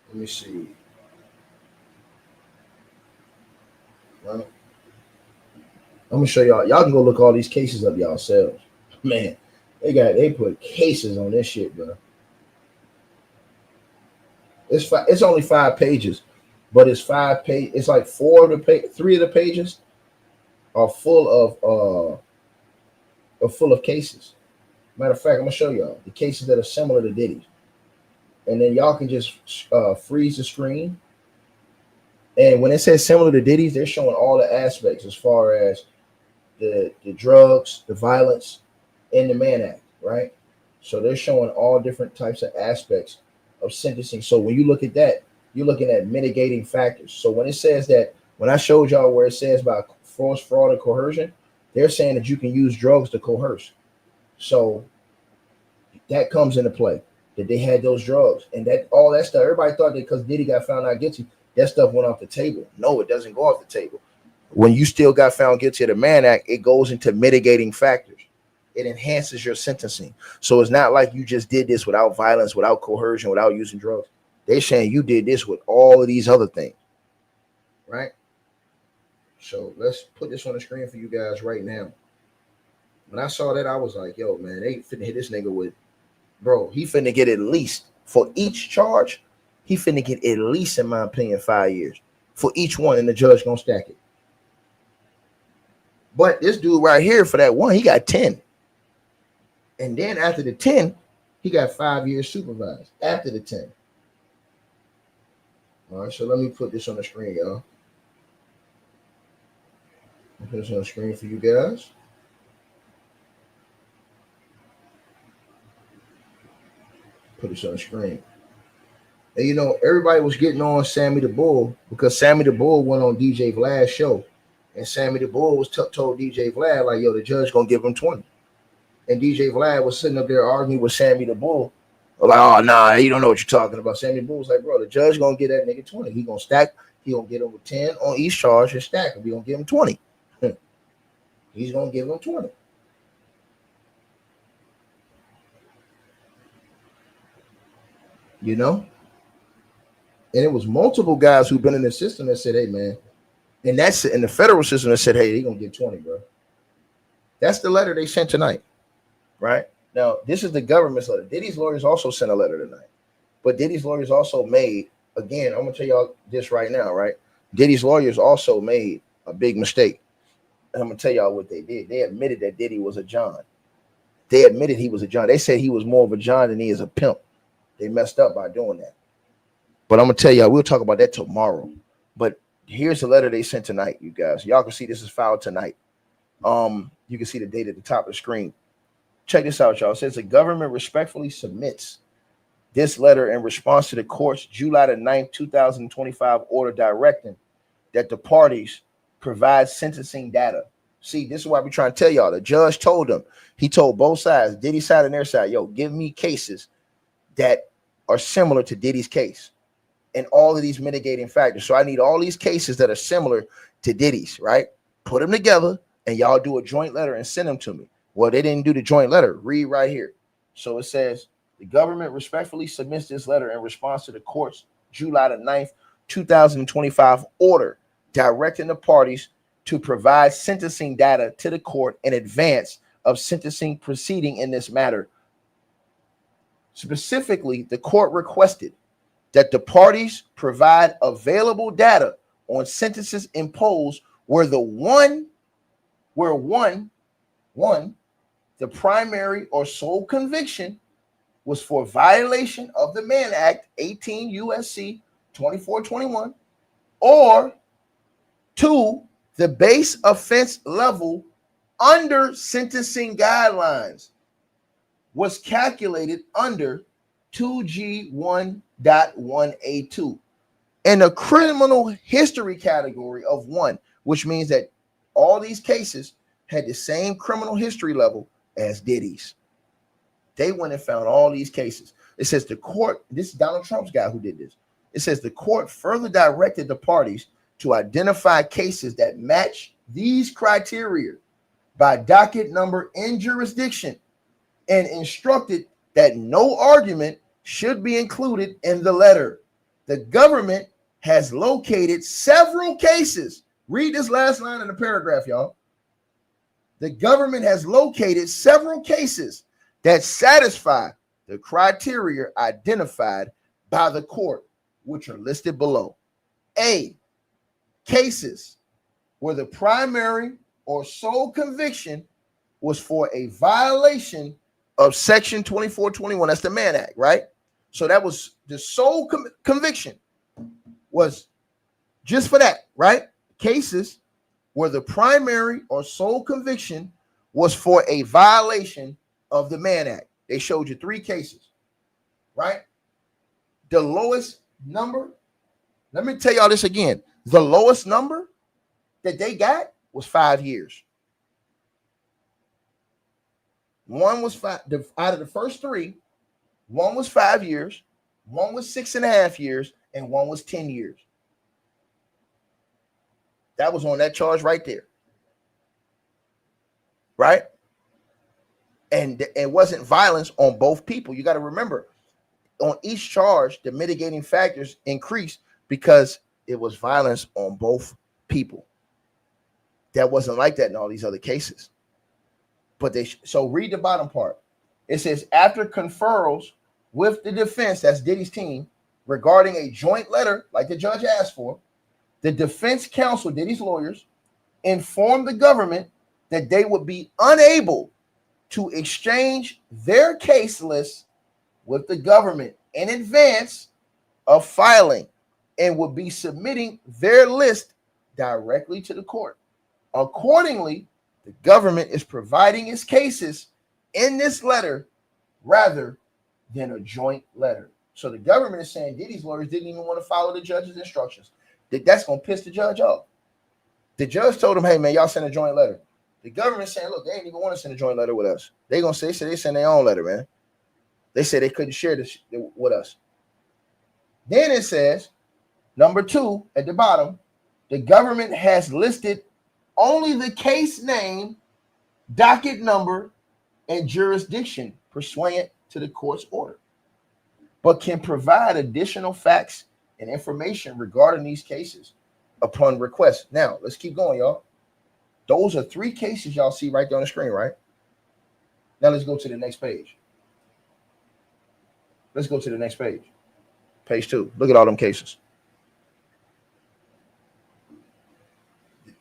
Let me see. Right. I'm gonna show y'all. Y'all can go look all these cases up yourselves. Man, they put cases on this shit, bro. It's only 5 pages, but it's 5 page. It's like 3 of the pages are full of cases. Matter of fact, I'm gonna show y'all the cases that are similar to Diddy's, and then y'all can just freeze the screen. And when it says similar to Diddy's, they're showing all the aspects as far as the drugs, the violence, and the Mann Act, right? So they're showing all different types of aspects of sentencing. So when you look at that, you're looking at mitigating factors. So when it says that, when I showed y'all where it says about force, fraud, and coercion, they're saying that you can use drugs to coerce. So that comes into play. That they had those drugs and that all that stuff. Everybody thought that because Diddy got found out guilty, that stuff went off the table. No, it doesn't go off the table. When you still got found guilty of the Mann Act, it goes into mitigating factors. It enhances your sentencing. So it's not like you just did this without violence, without coercion, without using drugs. They're saying you did this with all of these other things, right? So let's put this on the screen for you guys right now. When I saw that, I was like, yo, man, they finna hit this nigga with, bro, he finna get at least, for each charge, he finna get at least, in my opinion, 5 years. For each one, and the judge gonna stack it. But this dude right here, for that one, he got 10. And then after the 10, he got 5 years supervised after the 10. All right, so let me put this on the screen, y'all. I'll put this on the screen for you guys. Put this on the screen. And you know, everybody was getting on Sammy the Bull because Sammy the Bull went on DJ Vlad's show. And Sammy the Bull was told DJ Vlad, like, yo, the judge gonna give him 20. And DJ Vlad was sitting up there arguing with Sammy the Bull. Like, oh nah, you don't know what you're talking about. Sammy Boo's like, bro, the judge gonna get that nigga 20. He gonna stack. He gonna get him with 10 on each charge and stack him. We gonna give him 20. He's gonna give him 20. You know, and it was multiple guys who've been in the system that said, hey man, and that's in the federal system that said, hey, they gonna get 20, bro. That's the letter they sent tonight, right? Now, this is the government's letter. Diddy's lawyers also sent a letter tonight. But Diddy's lawyers also made, again, I'm gonna tell y'all this right now, right? Diddy's lawyers also made a big mistake. And I'm gonna tell y'all what they did. They admitted that Diddy was a John. They admitted he was a John. They said he was more of a John than he is a pimp. They messed up by doing that. But I'm gonna tell y'all, we'll talk about that tomorrow. But here's the letter they sent tonight, you guys. Y'all can see this is filed tonight. You can see the date at the top of the screen. Check this out, y'all. It says the government respectfully submits this letter in response to the court's July the 9th, 2025 order directing that the parties provide sentencing data. See, this is why we trying to tell y'all. The judge told them, he told both sides, Diddy's side and their side, yo, give me cases that are similar to Diddy's case and all of these mitigating factors. So I need all these cases that are similar to Diddy's, right? Put them together and y'all do a joint letter and send them to me. Well, they didn't do the joint letter. Read right here. So it says, the government respectfully submits this letter in response to the court's July the 9th, 2025 order directing the parties to provide sentencing data to the court in advance of sentencing proceeding in this matter. Specifically, the court requested that the parties provide available data on sentences imposed where one, the primary or sole conviction was for violation of the Mann Act, 18 USC 2421, or 2, the base offense level under sentencing guidelines was calculated under 2G1.1A2 in a criminal history category of 1, which means that all these cases had the same criminal history level as Diddy's. They went and found all these cases. It says the court, this is Donald Trump's guy who did this. It says the court further directed the parties to identify cases that match these criteria by docket number in jurisdiction and instructed that no argument should be included in the letter. The government has located several cases. Read this last line in the paragraph, y'all. The government has located several cases that satisfy the criteria identified by the court, which are listed below. A, cases where the primary or sole conviction was for a violation of Section 2421. That's the Mann Act, right? So that was the sole conviction was just for that, right? Cases where the primary or sole conviction was for a violation of the Mann Act. They showed you 3 cases, right? The lowest number, let me tell y'all this again. The lowest number that they got was 5 years. One was 5 out of the first 3. One was 5 years, one was 6.5 years, and one was 10 years. That was on that charge right there. Right? And it wasn't violence on both people. You got to remember, on each charge, the mitigating factors increased because it was violence on both people. That wasn't like that in all these other cases. But so read the bottom part. It says, after conferrals with the defense, that's Diddy's team, regarding a joint letter like the judge asked for, the defense counsel, Diddy's lawyers, informed the government that they would be unable to exchange their case list with the government in advance of filing and would be submitting their list directly to the court. Accordingly, the government is providing its cases in this letter rather than a joint letter. So the government is saying Diddy's lawyers didn't even want to follow the judge's instructions. That's going to piss the judge off. The judge told him, hey, man, y'all send a joint letter. The government saying, look, they ain't even want to send a joint letter with us. They going to say they send their own letter, man. They said they couldn't share this with us. Then it says, number 2 at the bottom, the government has listed only the case name, docket number, and jurisdiction pursuant to the court's order, but can provide additional facts and information regarding these cases upon request. Now, let's keep going, y'all. Those are 3 cases y'all see right there on the screen, right? Now let's go to the next page. Let's go to the next page. Page 2. Look at all them cases.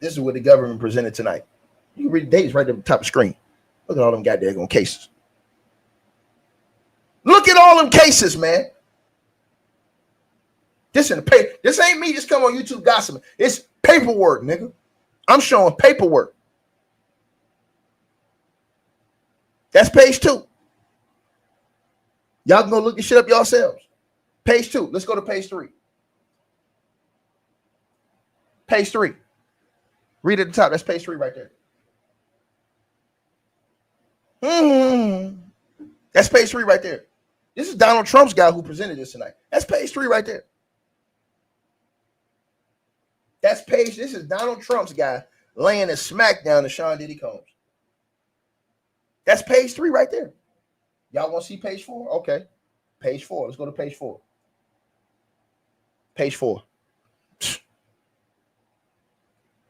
This is what the government presented tonight. You can read the dates right at the top of the screen. Look at all them goddamn cases. Look at all them cases, man. This in the paper. This ain't me just come on YouTube gossiping. It's paperwork, nigga. I'm showing paperwork. That's page 2. Y'all can go look this shit up yourselves. Page 2. Let's go to page 3. Page 3. Read at the top. That's page 3 right there. That's page 3 right there. This is Donald Trump's guy who presented this tonight. That's page 3 right there. This is Donald Trump's guy laying a smack down to Sean Diddy Combs. That's page 3 right there. Y'all want to see page 4? Okay. Page 4. Let's go to page 4. Page 4.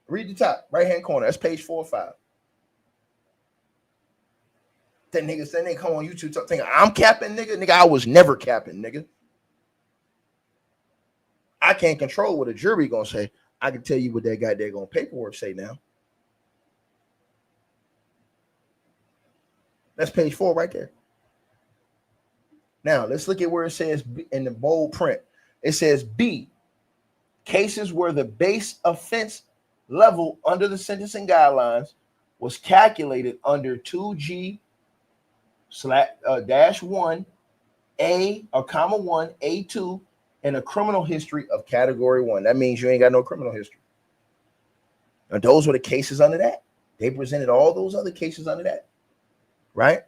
Read the top, right-hand corner. That's page 4 or 5. That niggas, then they come on YouTube thinking I'm capping, nigga. Nigga, I was never capping, nigga. I can't control what a jury gonna say. I can tell you what that goddamn gonna paperwork say now. That's page 4 right there. Now, let's look at where it says in the bold print. It says B, cases where the base offense level under the sentencing guidelines was calculated under 2G -1 A or comma 1 A2 and a criminal history of category 1. That means you ain't got no criminal history. And those were the cases under that. They presented all those other cases under that, right?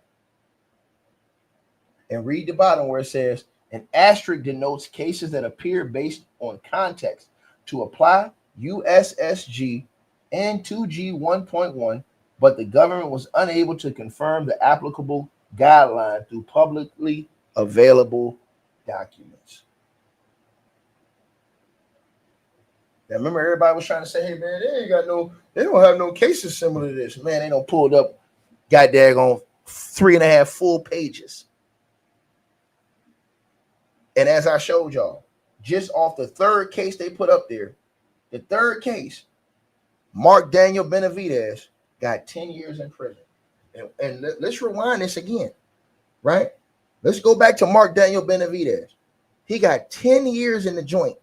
And read the bottom where it says an asterisk denotes cases that appear based on context to apply USSG and 2G 1.1, but the government was unable to confirm the applicable guideline through publicly available documents. Now remember, everybody was trying to say, hey man, they don't have no cases similar to this. Man, they don't pulled up goddamn on 3.5 full pages. And as I showed y'all, just off the third case they put up there, the third case, Mark Daniel Benavidez got 10 years in prison. And let's rewind this again, right? Let's go back to Mark Daniel Benavidez. He got 10 years in the joint.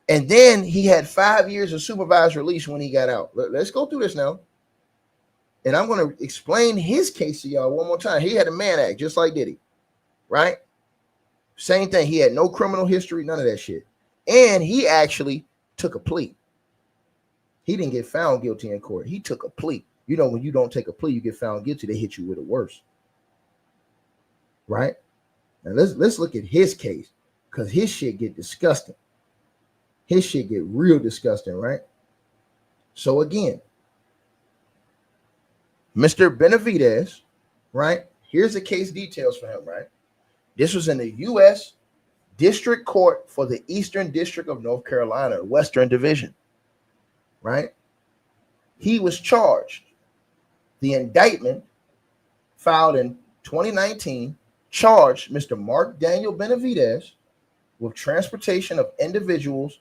And then he had 5 years of supervised release when he got out. Let's go through this now. And I'm going to explain his case to y'all one more time. He had a Mann Act, just like Diddy, right? Same thing. He had no criminal history, none of that shit. And he actually took a plea. He didn't get found guilty in court. He took a plea. You know, when you don't take a plea, you get found guilty, they hit you with a worse. Right? Now let's look at his case, because his shit get disgusting. His shit get real disgusting, right? So again, Mr. Benavidez, right? Here's the case details for him, right? This was in the U.S. District Court for the Eastern District of North Carolina, Western Division, right? He was charged. The indictment filed in 2019 charged Mr. Mark Daniel Benavidez with transportation of individuals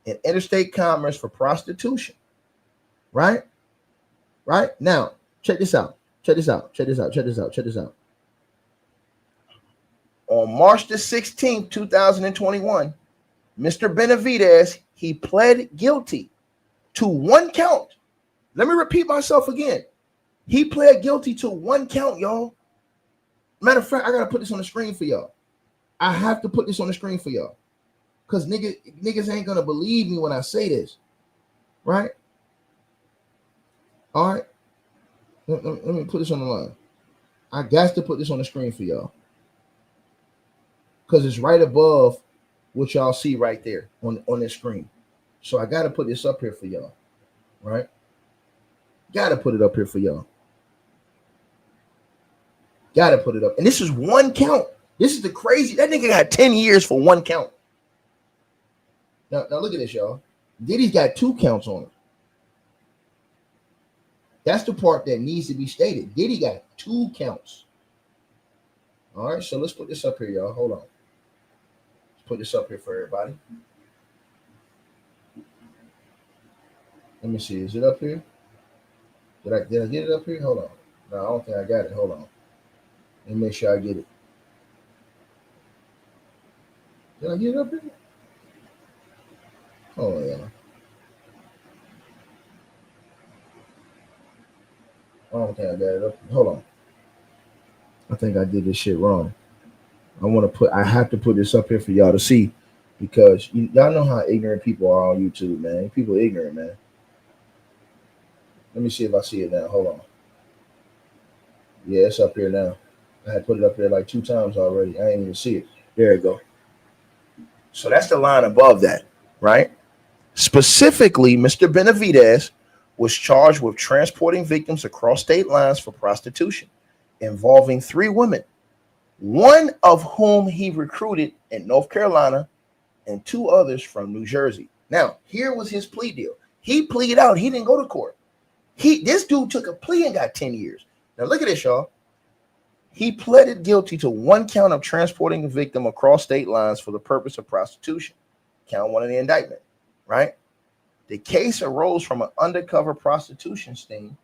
in interstate commerce for prostitution, right? Right? Now, check this out. Check this out. Check this out. Check this out. Check this out. On March the 16th, 2021, Mr. Benavidez, he pled guilty to 1 count. Let me repeat myself again. He pled guilty to 1 count, y'all. Matter of fact, I got to put this on the screen for y'all. I have to put this on the screen for y'all. Because niggas ain't going to believe me when I say this. Right? All right. Let me put this on the line. I got to put this on the screen for y'all. because it's right above what y'all see right there on this screen. So I got to put this up here for y'all, right? Got to put it up here for y'all. Got to put it up. And this is one count. This is the crazy. That nigga got 10 years for one count. Now look at this, y'all. Diddy's got 2 counts on it. That's the part that needs to be stated. Diddy got 2 counts. All right, so let's put this up here, y'all. Hold on. Let's put this up here for everybody. Let me see. Is it up here? Did I get it up here? Hold on. No, I don't think I got it. Hold on. Let me make sure I get it. Did I get it up here? Oh, yeah. I don't think I got it up. Hold on. I think I did this shit wrong. I have to put this up here for y'all to see because y'all know how ignorant people are on YouTube, man. People are ignorant, man. Let me see if I see it now. Hold on. Yeah, it's up here now. I had put it up there like 2 times already. I ain't even see it. There it go. So that's the line above that, right? Specifically, Mr. Benavidez was charged with transporting victims across state lines for prostitution, involving 3 women, one of whom he recruited in North Carolina and 2 others from New Jersey. Now, here was his plea deal. He pleaded out. He didn't go to court. This dude took a plea and got 10 years. Now, look at this, y'all. He pleaded guilty to 1 count of transporting a victim across state lines for the purpose of prostitution. Count 1 of the indictment, right? The case arose from an undercover prostitution sting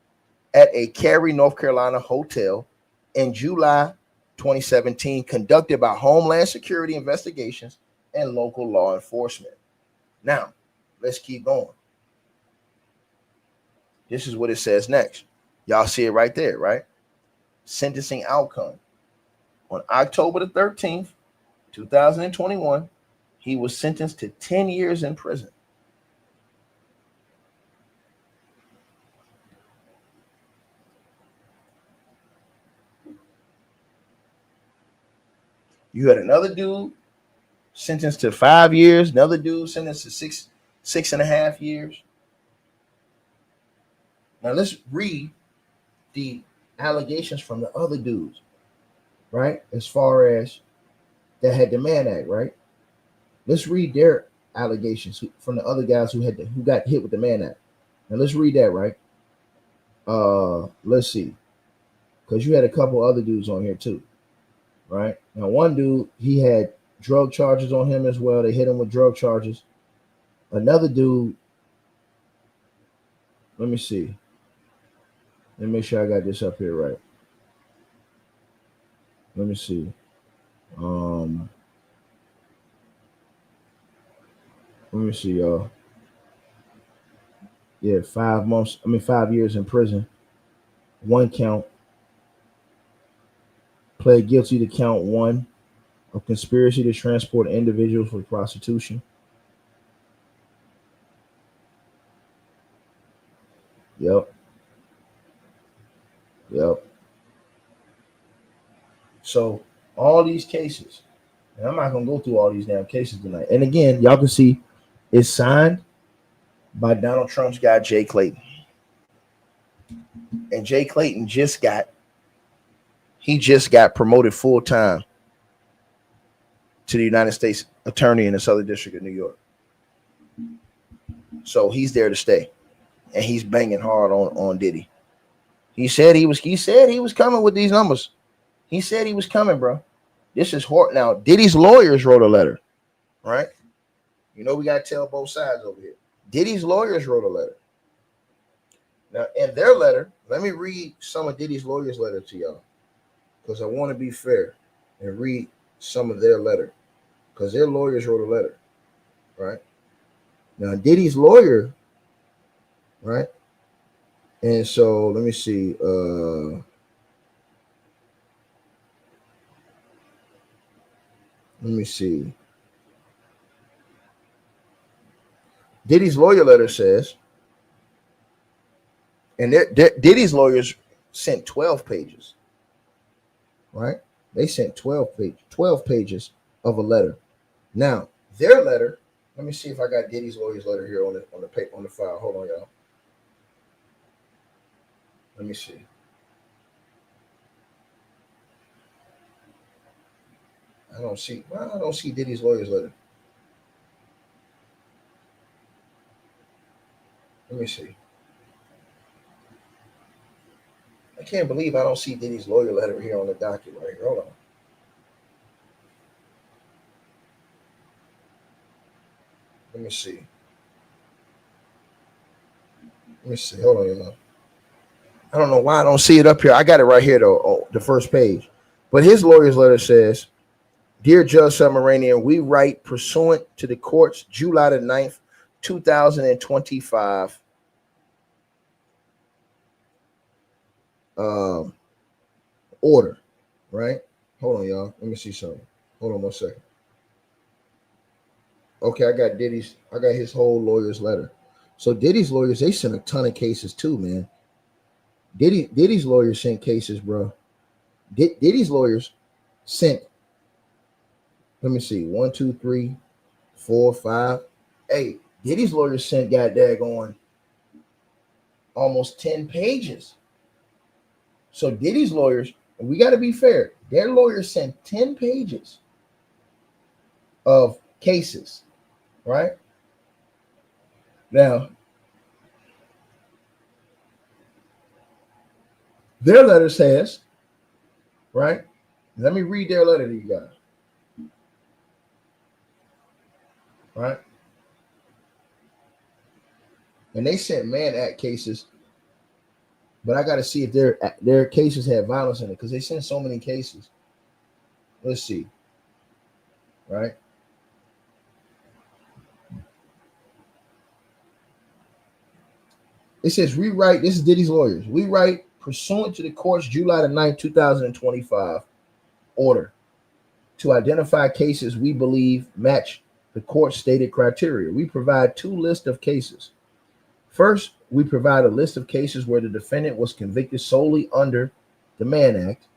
at a Cary, North Carolina hotel in July 2017, conducted by Homeland Security Investigations and local law enforcement. Now, let's keep going. This is what it says next. Y'all see it right there, right? Sentencing outcome. On October the 13th, 2021, he was sentenced to 10 years in prison. You had another dude sentenced to 5 years, another dude sentenced to 6.5 years. Now let's read the allegations from the other dudes, right? As far as that had the Mann Act, right? Let's read their allegations from the other guys who got hit with the Mann Act. Now let's read that, right? Let's see, because you had a couple other dudes on here too, right? Now one dude, he had drug charges on him as well. They hit him with drug charges. Another dude, let me see. Let me make sure I got this up here right. Let me see. Let me see, y'all. Yeah, 5 years in prison. 1 count. Pled guilty to count 1 of conspiracy to transport individuals for prostitution. Yep. So all these cases, and I'm not gonna go through all these damn cases tonight. And again, y'all can see it's signed by Donald Trump's guy Jay Clayton, and Jay Clayton just got promoted full time to the United States Attorney in the Southern District of New York. So he's there to stay, and he's banging hard on Diddy. He said he was coming with these numbers. He said he was coming, bro. This is hard. Now, Diddy's lawyers wrote a letter, right? You know we got to tell both sides over here. Diddy's lawyers wrote a letter. Now, in their letter, let me read some of Diddy's lawyers' letter to y'all, because I want to be fair and read some of their letter, because their lawyers wrote a letter, right? Now, Diddy's lawyer, right? And so let me see. Let me see. Diddy's lawyer letter says, and Diddy's lawyers sent 12 pages, right? They sent 12 pages of a letter. Now, their letter, let me see if I got Diddy's lawyer's letter here on the paper on the file. Hold on, y'all. Let me see. I don't see Diddy's lawyer's letter. Let me see. I can't believe I don't see Diddy's lawyer letter here on the docket right here. Hold on. Let me see. Let me see. Hold on, y'all. I don't know why I don't see it up here. I got it right here though, on the first page. But his lawyer's letter says, "Dear Judge Submarinian, we write pursuant to the court's July the 9th, 2025 order." Right? Hold on, y'all. Let me see something. Hold on 1 second. Okay, I got his whole lawyer's letter. So Diddy's lawyers, they sent a ton of cases too, man. Diddy's lawyers sent cases, bro. Diddy's lawyers sent, let me see, 1, 2, 3, 4, 5. Hey, Diddy's lawyers sent got daggone almost 10 pages. So Diddy's lawyers, and we got to be fair, their lawyers sent 10 pages of cases, right? Now, their letter says, right? Let me read their letter to you guys. Right? And they sent Mann Act cases, but I got to see if their cases had violence in it because they sent so many cases. Let's see. Right? It says, rewrite. This is Diddy's lawyers. We write pursuant to the court's July the 9th, 2025 order to identify cases we believe match the court's stated criteria. We provide 2 lists of cases. First, we provide a list of cases where the defendant was convicted solely under the Mann Act.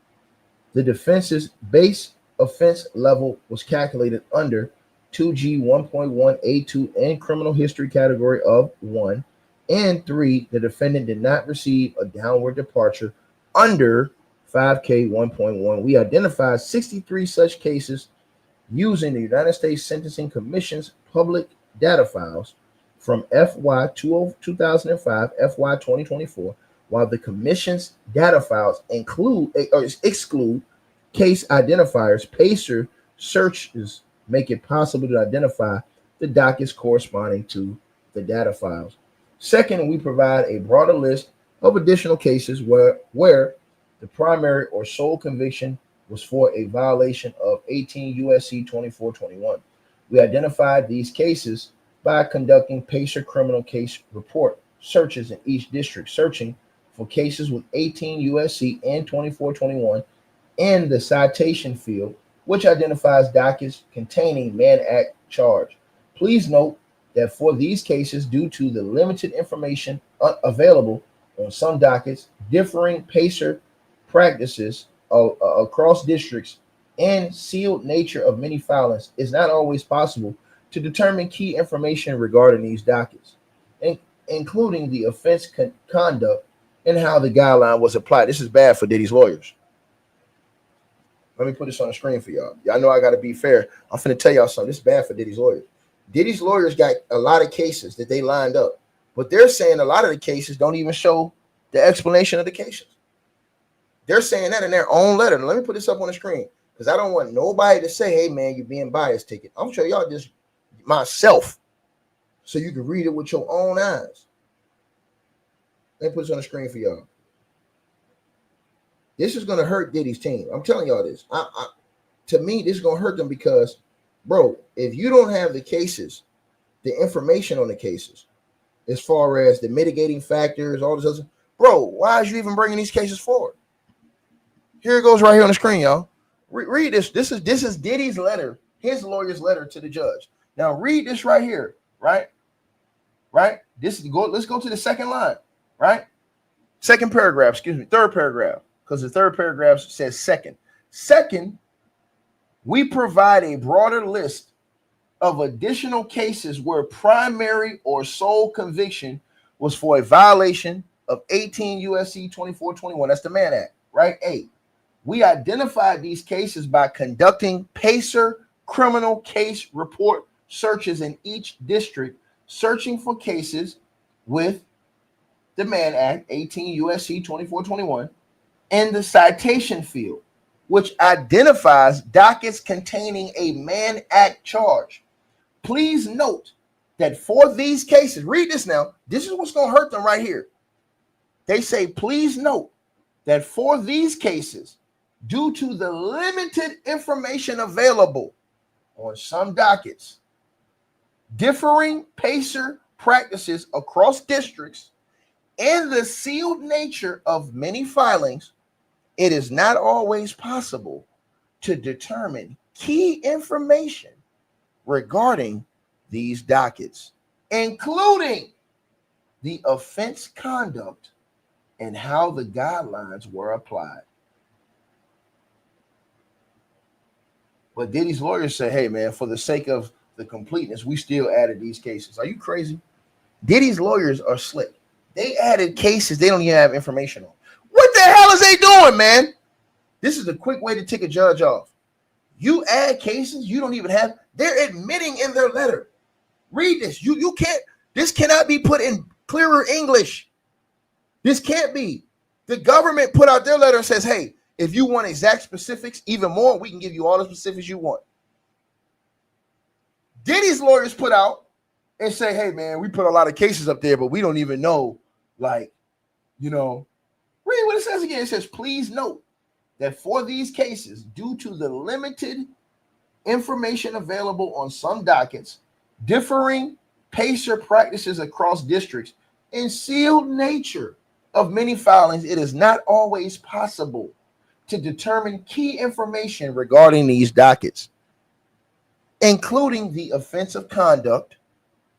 The defense's base offense level was calculated under 2G 1.1A2 and criminal history category of 1. And 3, the defendant did not receive a downward departure under 5K 1.1. We identified 63 such cases using the United States Sentencing Commission's public data files from FY 2005, FY 2024, while the Commission's data files exclude case identifiers. PACER searches make it possible to identify the dockets corresponding to the data files. Second, we provide a broader list of additional cases where the primary or sole conviction was for a violation of 18 USC 2421. We identified these cases by conducting PACER criminal case report searches in each district, searching for cases with 18 USC and 2421 in the citation field, which identifies dockets containing Mann Act charge. Please note that for these cases, due to the limited information available on some dockets, differing PACER practices across districts, and sealed nature of many filings, it's not always possible to determine key information regarding these dockets, including the offense conduct and how the guideline was applied. This is bad for Diddy's lawyers. Let me put this on the screen for y'all. Y'all know I got to be fair. I'm finna tell y'all something. This is bad for Diddy's lawyers. Diddy's lawyers got a lot of cases that they lined up, but they're saying a lot of the cases don't even show the explanation of the cases. They're saying that in their own letter. Now, let me put this up on the screen because I don't want nobody to say, hey, man, you're being biased. Take it. I'm sure y'all just myself so you can read it with your own eyes. Let me put this on the screen for y'all. This is going to hurt Diddy's team. I'm telling y'all this. To me, this is going to hurt them because, bro, if you don't have the cases, the information on the cases, as far as the mitigating factors, all this other, bro, why is you even bringing these cases forward? Here it goes right here on the screen, y'all. Read this. This is Diddy's letter, his lawyer's letter to the judge. Now read this right here, right? Right? Let's go to the second line, right? Second paragraph, third paragraph, because the third paragraph says second. Second, We provide a broader list of additional cases where primary or sole conviction was for a violation of 18 USC 2421. That's the Mann Act, right? A. We identified these cases by conducting PACER criminal case report searches in each district, searching for cases with the Mann Act, 18 USC 2421, in the citation field, which identifies dockets containing a Mann Act charge. Please note that for these cases, read this now. This is what's going to hurt them right here. They say, please note that for these cases, due to the limited information available on some dockets, differing PACER practices across districts, and the sealed nature of many filings, it is not always possible to determine key information regarding these dockets, including the offense conduct and how the guidelines were applied. But Diddy's lawyers say, hey, man, for the sake of the completeness, we still added these cases. Are you crazy? Diddy's lawyers are slick. They added cases they don't even have information on. What the hell is they doing, man? This is a quick way to take a judge off. You add cases you don't even have. They're admitting in their letter. Read this. You can't. This cannot be put in clearer English. This can't be. The government put out their letter and says, hey, if you want exact specifics, even more, we can give you all the specifics you want. Diddy's lawyers put out and say, hey, man, we put a lot of cases up there, but we don't even know, like, you know, read what it says again. It says, please note that for these cases, due to the limited information available on some dockets, differing PACER practices across districts, and sealed nature of many filings, it is not always possible to determine key information regarding these dockets, including the offensive conduct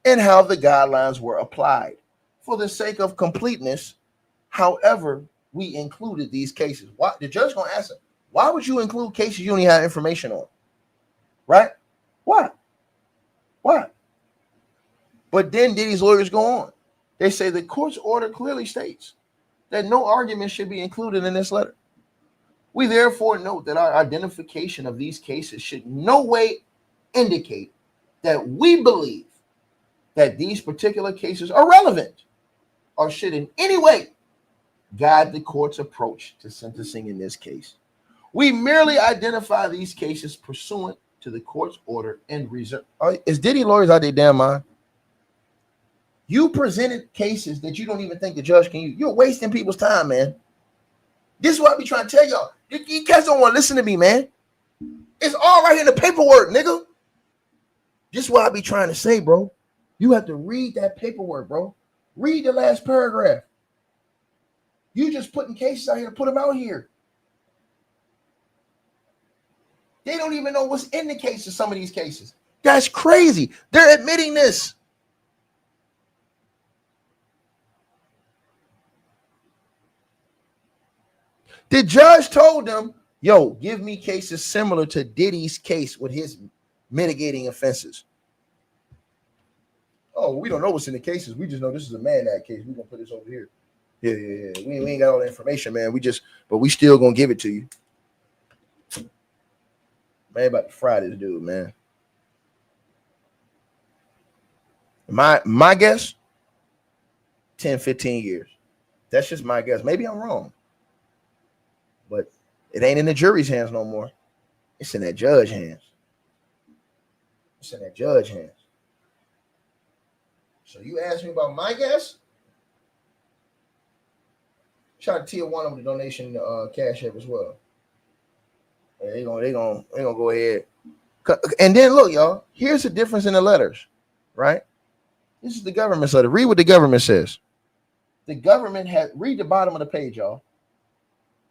and how the guidelines were applied. For the sake of completeness, however, we included these cases. Why? The judge gonna ask him, why would you include cases you don't even have information on? Right? Why? Why? But then Diddy's lawyers go on. They say the court's order clearly states that no argument should be included in this letter. We therefore note that our identification of these cases should in no way indicate that we believe that these particular cases are relevant or should in any way guide the court's approach to sentencing in this case. We merely identify these cases pursuant to the court's order and reserve. Is Diddy lawyers out their damn mind? You presented cases that you don't even think the judge can use. You're wasting people's time, man. This is what I be trying to tell y'all. You guys don't want to listen to me, man. It's all right in the paperwork, nigga. This is what I be trying to say, bro. You have to read that paperwork, bro. Read the last paragraph. You just putting cases out here to put them out here. They don't even know what's in the cases, some of these cases. That's crazy. They're admitting this. The judge told them, yo, give me cases similar to Diddy's case with his mitigating offenses. Oh, we don't know what's in the cases. We just know this is a Mann Act case. We're going to put this over here. Yeah. We ain't got all the information, man. But we still going to give it to you. Man, about to fry this dude, man. My guess, 10, 15 years. That's just my guess. Maybe I'm wrong. But it ain't in the jury's hands no more. It's in that judge's hands. It's in that judge's hands. So you asked me about my guess? Shout out to Tier 1 over the donation Cash App as well. And they gonna go ahead. And then look, y'all, here's the difference in the letters, right? This is the government's letter. Read what the government says. The government read the bottom of the page, y'all.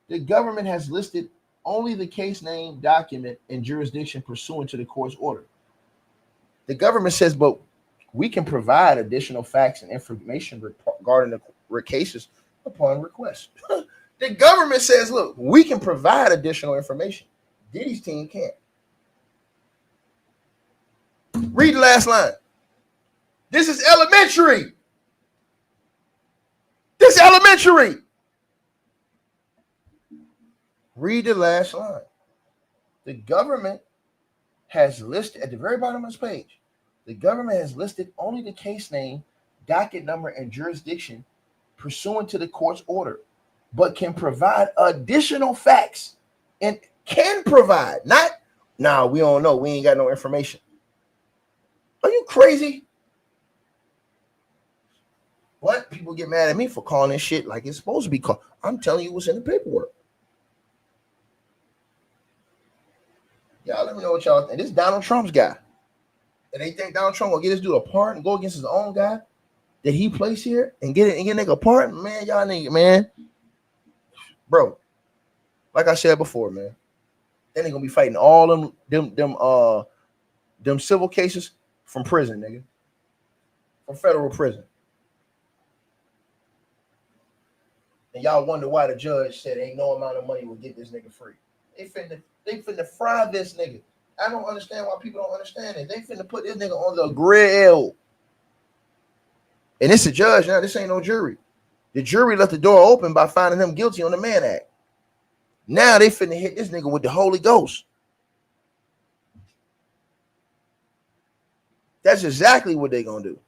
The government has listed only the case name, document, and jurisdiction pursuant to the court's order. The government says, but we can provide additional facts and information regarding the cases upon request. The government says, look, we can provide additional information. Diddy's team can't. Read the last line. This is elementary. This is elementary. Read the last line. The government has listed at the very bottom of this page. The government has listed only the case name, docket number, and jurisdiction pursuant to the court's order, but can provide additional facts and can provide, not, nah, we don't know. We ain't got no information. Are you crazy? But people get mad at me for calling this shit like it's supposed to be called. I'm telling you what's in the paperwork. Y'all let me know what y'all think. This is Donald Trump's guy. And they think Donald Trump will get this dude a pardon and go against his own guy that he placed here and get nigga a pardon? Man, y'all nigga, man. Bro, like I said before, man, then they gonna be fighting all them civil cases from prison, nigga. From federal prison. And y'all wonder why the judge said ain't no amount of money will get this nigga free. They finna fry this nigga. I don't understand why people don't understand it. They finna put this nigga on the grill. And it's a judge now. This ain't no jury. The jury left the door open by finding him guilty on the Mann Act. Now they finna hit this nigga with the Holy Ghost. That's exactly what they gonna do.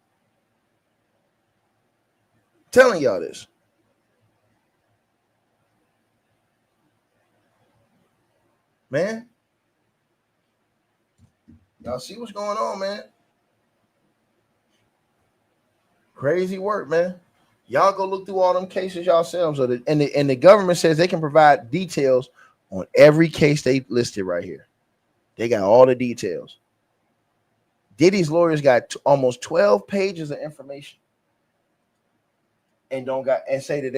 I'm telling y'all this. Man. Y'all see what's going on, man. Crazy work, man. Y'all go look through all them cases yourselves. And the government says they can provide details on every case they listed right here. They got all the details. Diddy's lawyers got almost 12 pages of information. And say that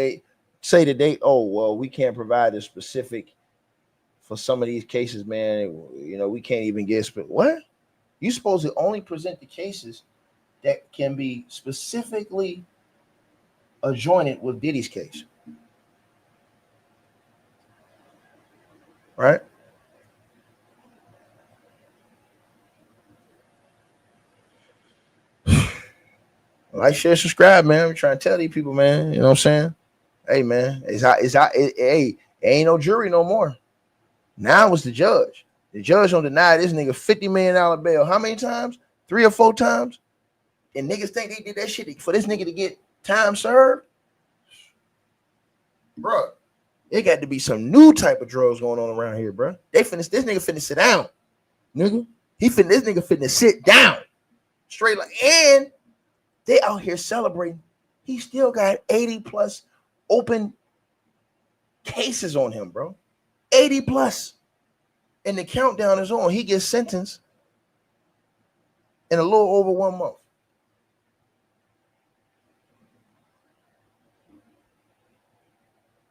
they, oh, well, we can't provide a specific for some of these cases, man. You know, we can't even get what? You're supposed to only present the cases that can be specifically adjoined with Diddy's case. Right? Like, share, subscribe, man. I'm trying to tell these people, man. You know what I'm saying? Hey, man, it ain't no jury no more. Now it's the judge. The judge don't deny this nigga $50 million bail. How many times? 3 or 4 times? And niggas think they did that shit for this nigga to get time served? Bro, it got to be some new type of drugs going on around here, bro. This nigga finna sit down. Nigga. This nigga finna sit down. Straight like, and they out here celebrating. He still got 80 plus open cases on him, bro. 80 plus. And the countdown is on. He gets sentenced in a little over 1 month.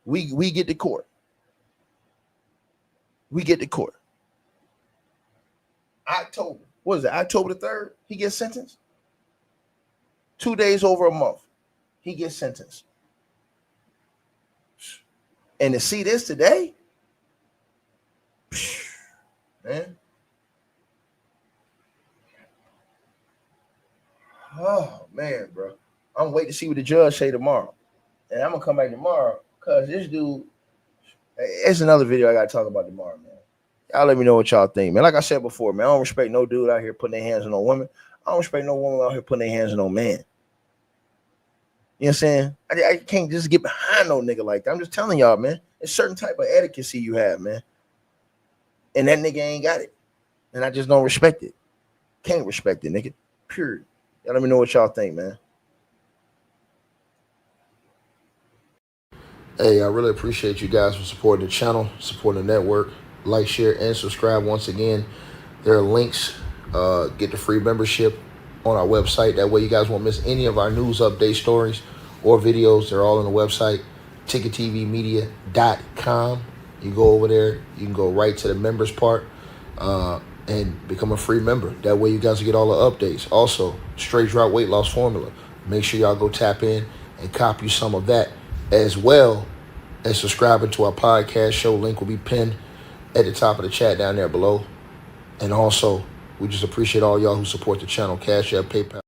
We get to court. We get to court. October. What is it? October the 3rd? He gets sentenced. 2 days over a month. He gets sentenced. And to see this today, man. Oh, man, bro. I'm waiting to see what the judge say tomorrow. And I'm going to come back tomorrow because this dude, it's another video I got to talk about tomorrow, man. Y'all let me know what y'all think, man. Like I said before, man, I don't respect no dude out here putting their hands on no women. I don't respect no woman out here putting their hands on no man. You know what I'm saying? I can't just get behind no nigga like that. I'm just telling y'all, man. It's certain type of etiquette you have, man. And that nigga ain't got it. And I just don't respect it. Can't respect it, nigga. Period. Y'all let me know what y'all think, man. Hey, I really appreciate you guys for supporting the channel, supporting the network. Like, share, and subscribe. Once again, there are links. Get the free membership on our website. That way you guys won't miss any of our news update stories or videos. They're all on the website, ticketvmedia.com. You go over there. You can go right to the members part and become a free member. That way you guys will get all the updates. Also, straight drought weight loss formula. Make sure y'all go tap in and copy some of that, as well as subscribing to our podcast show. Link will be pinned at the top of the chat down there below. And also We just appreciate all y'all who support the channel. Cash App, PayPal.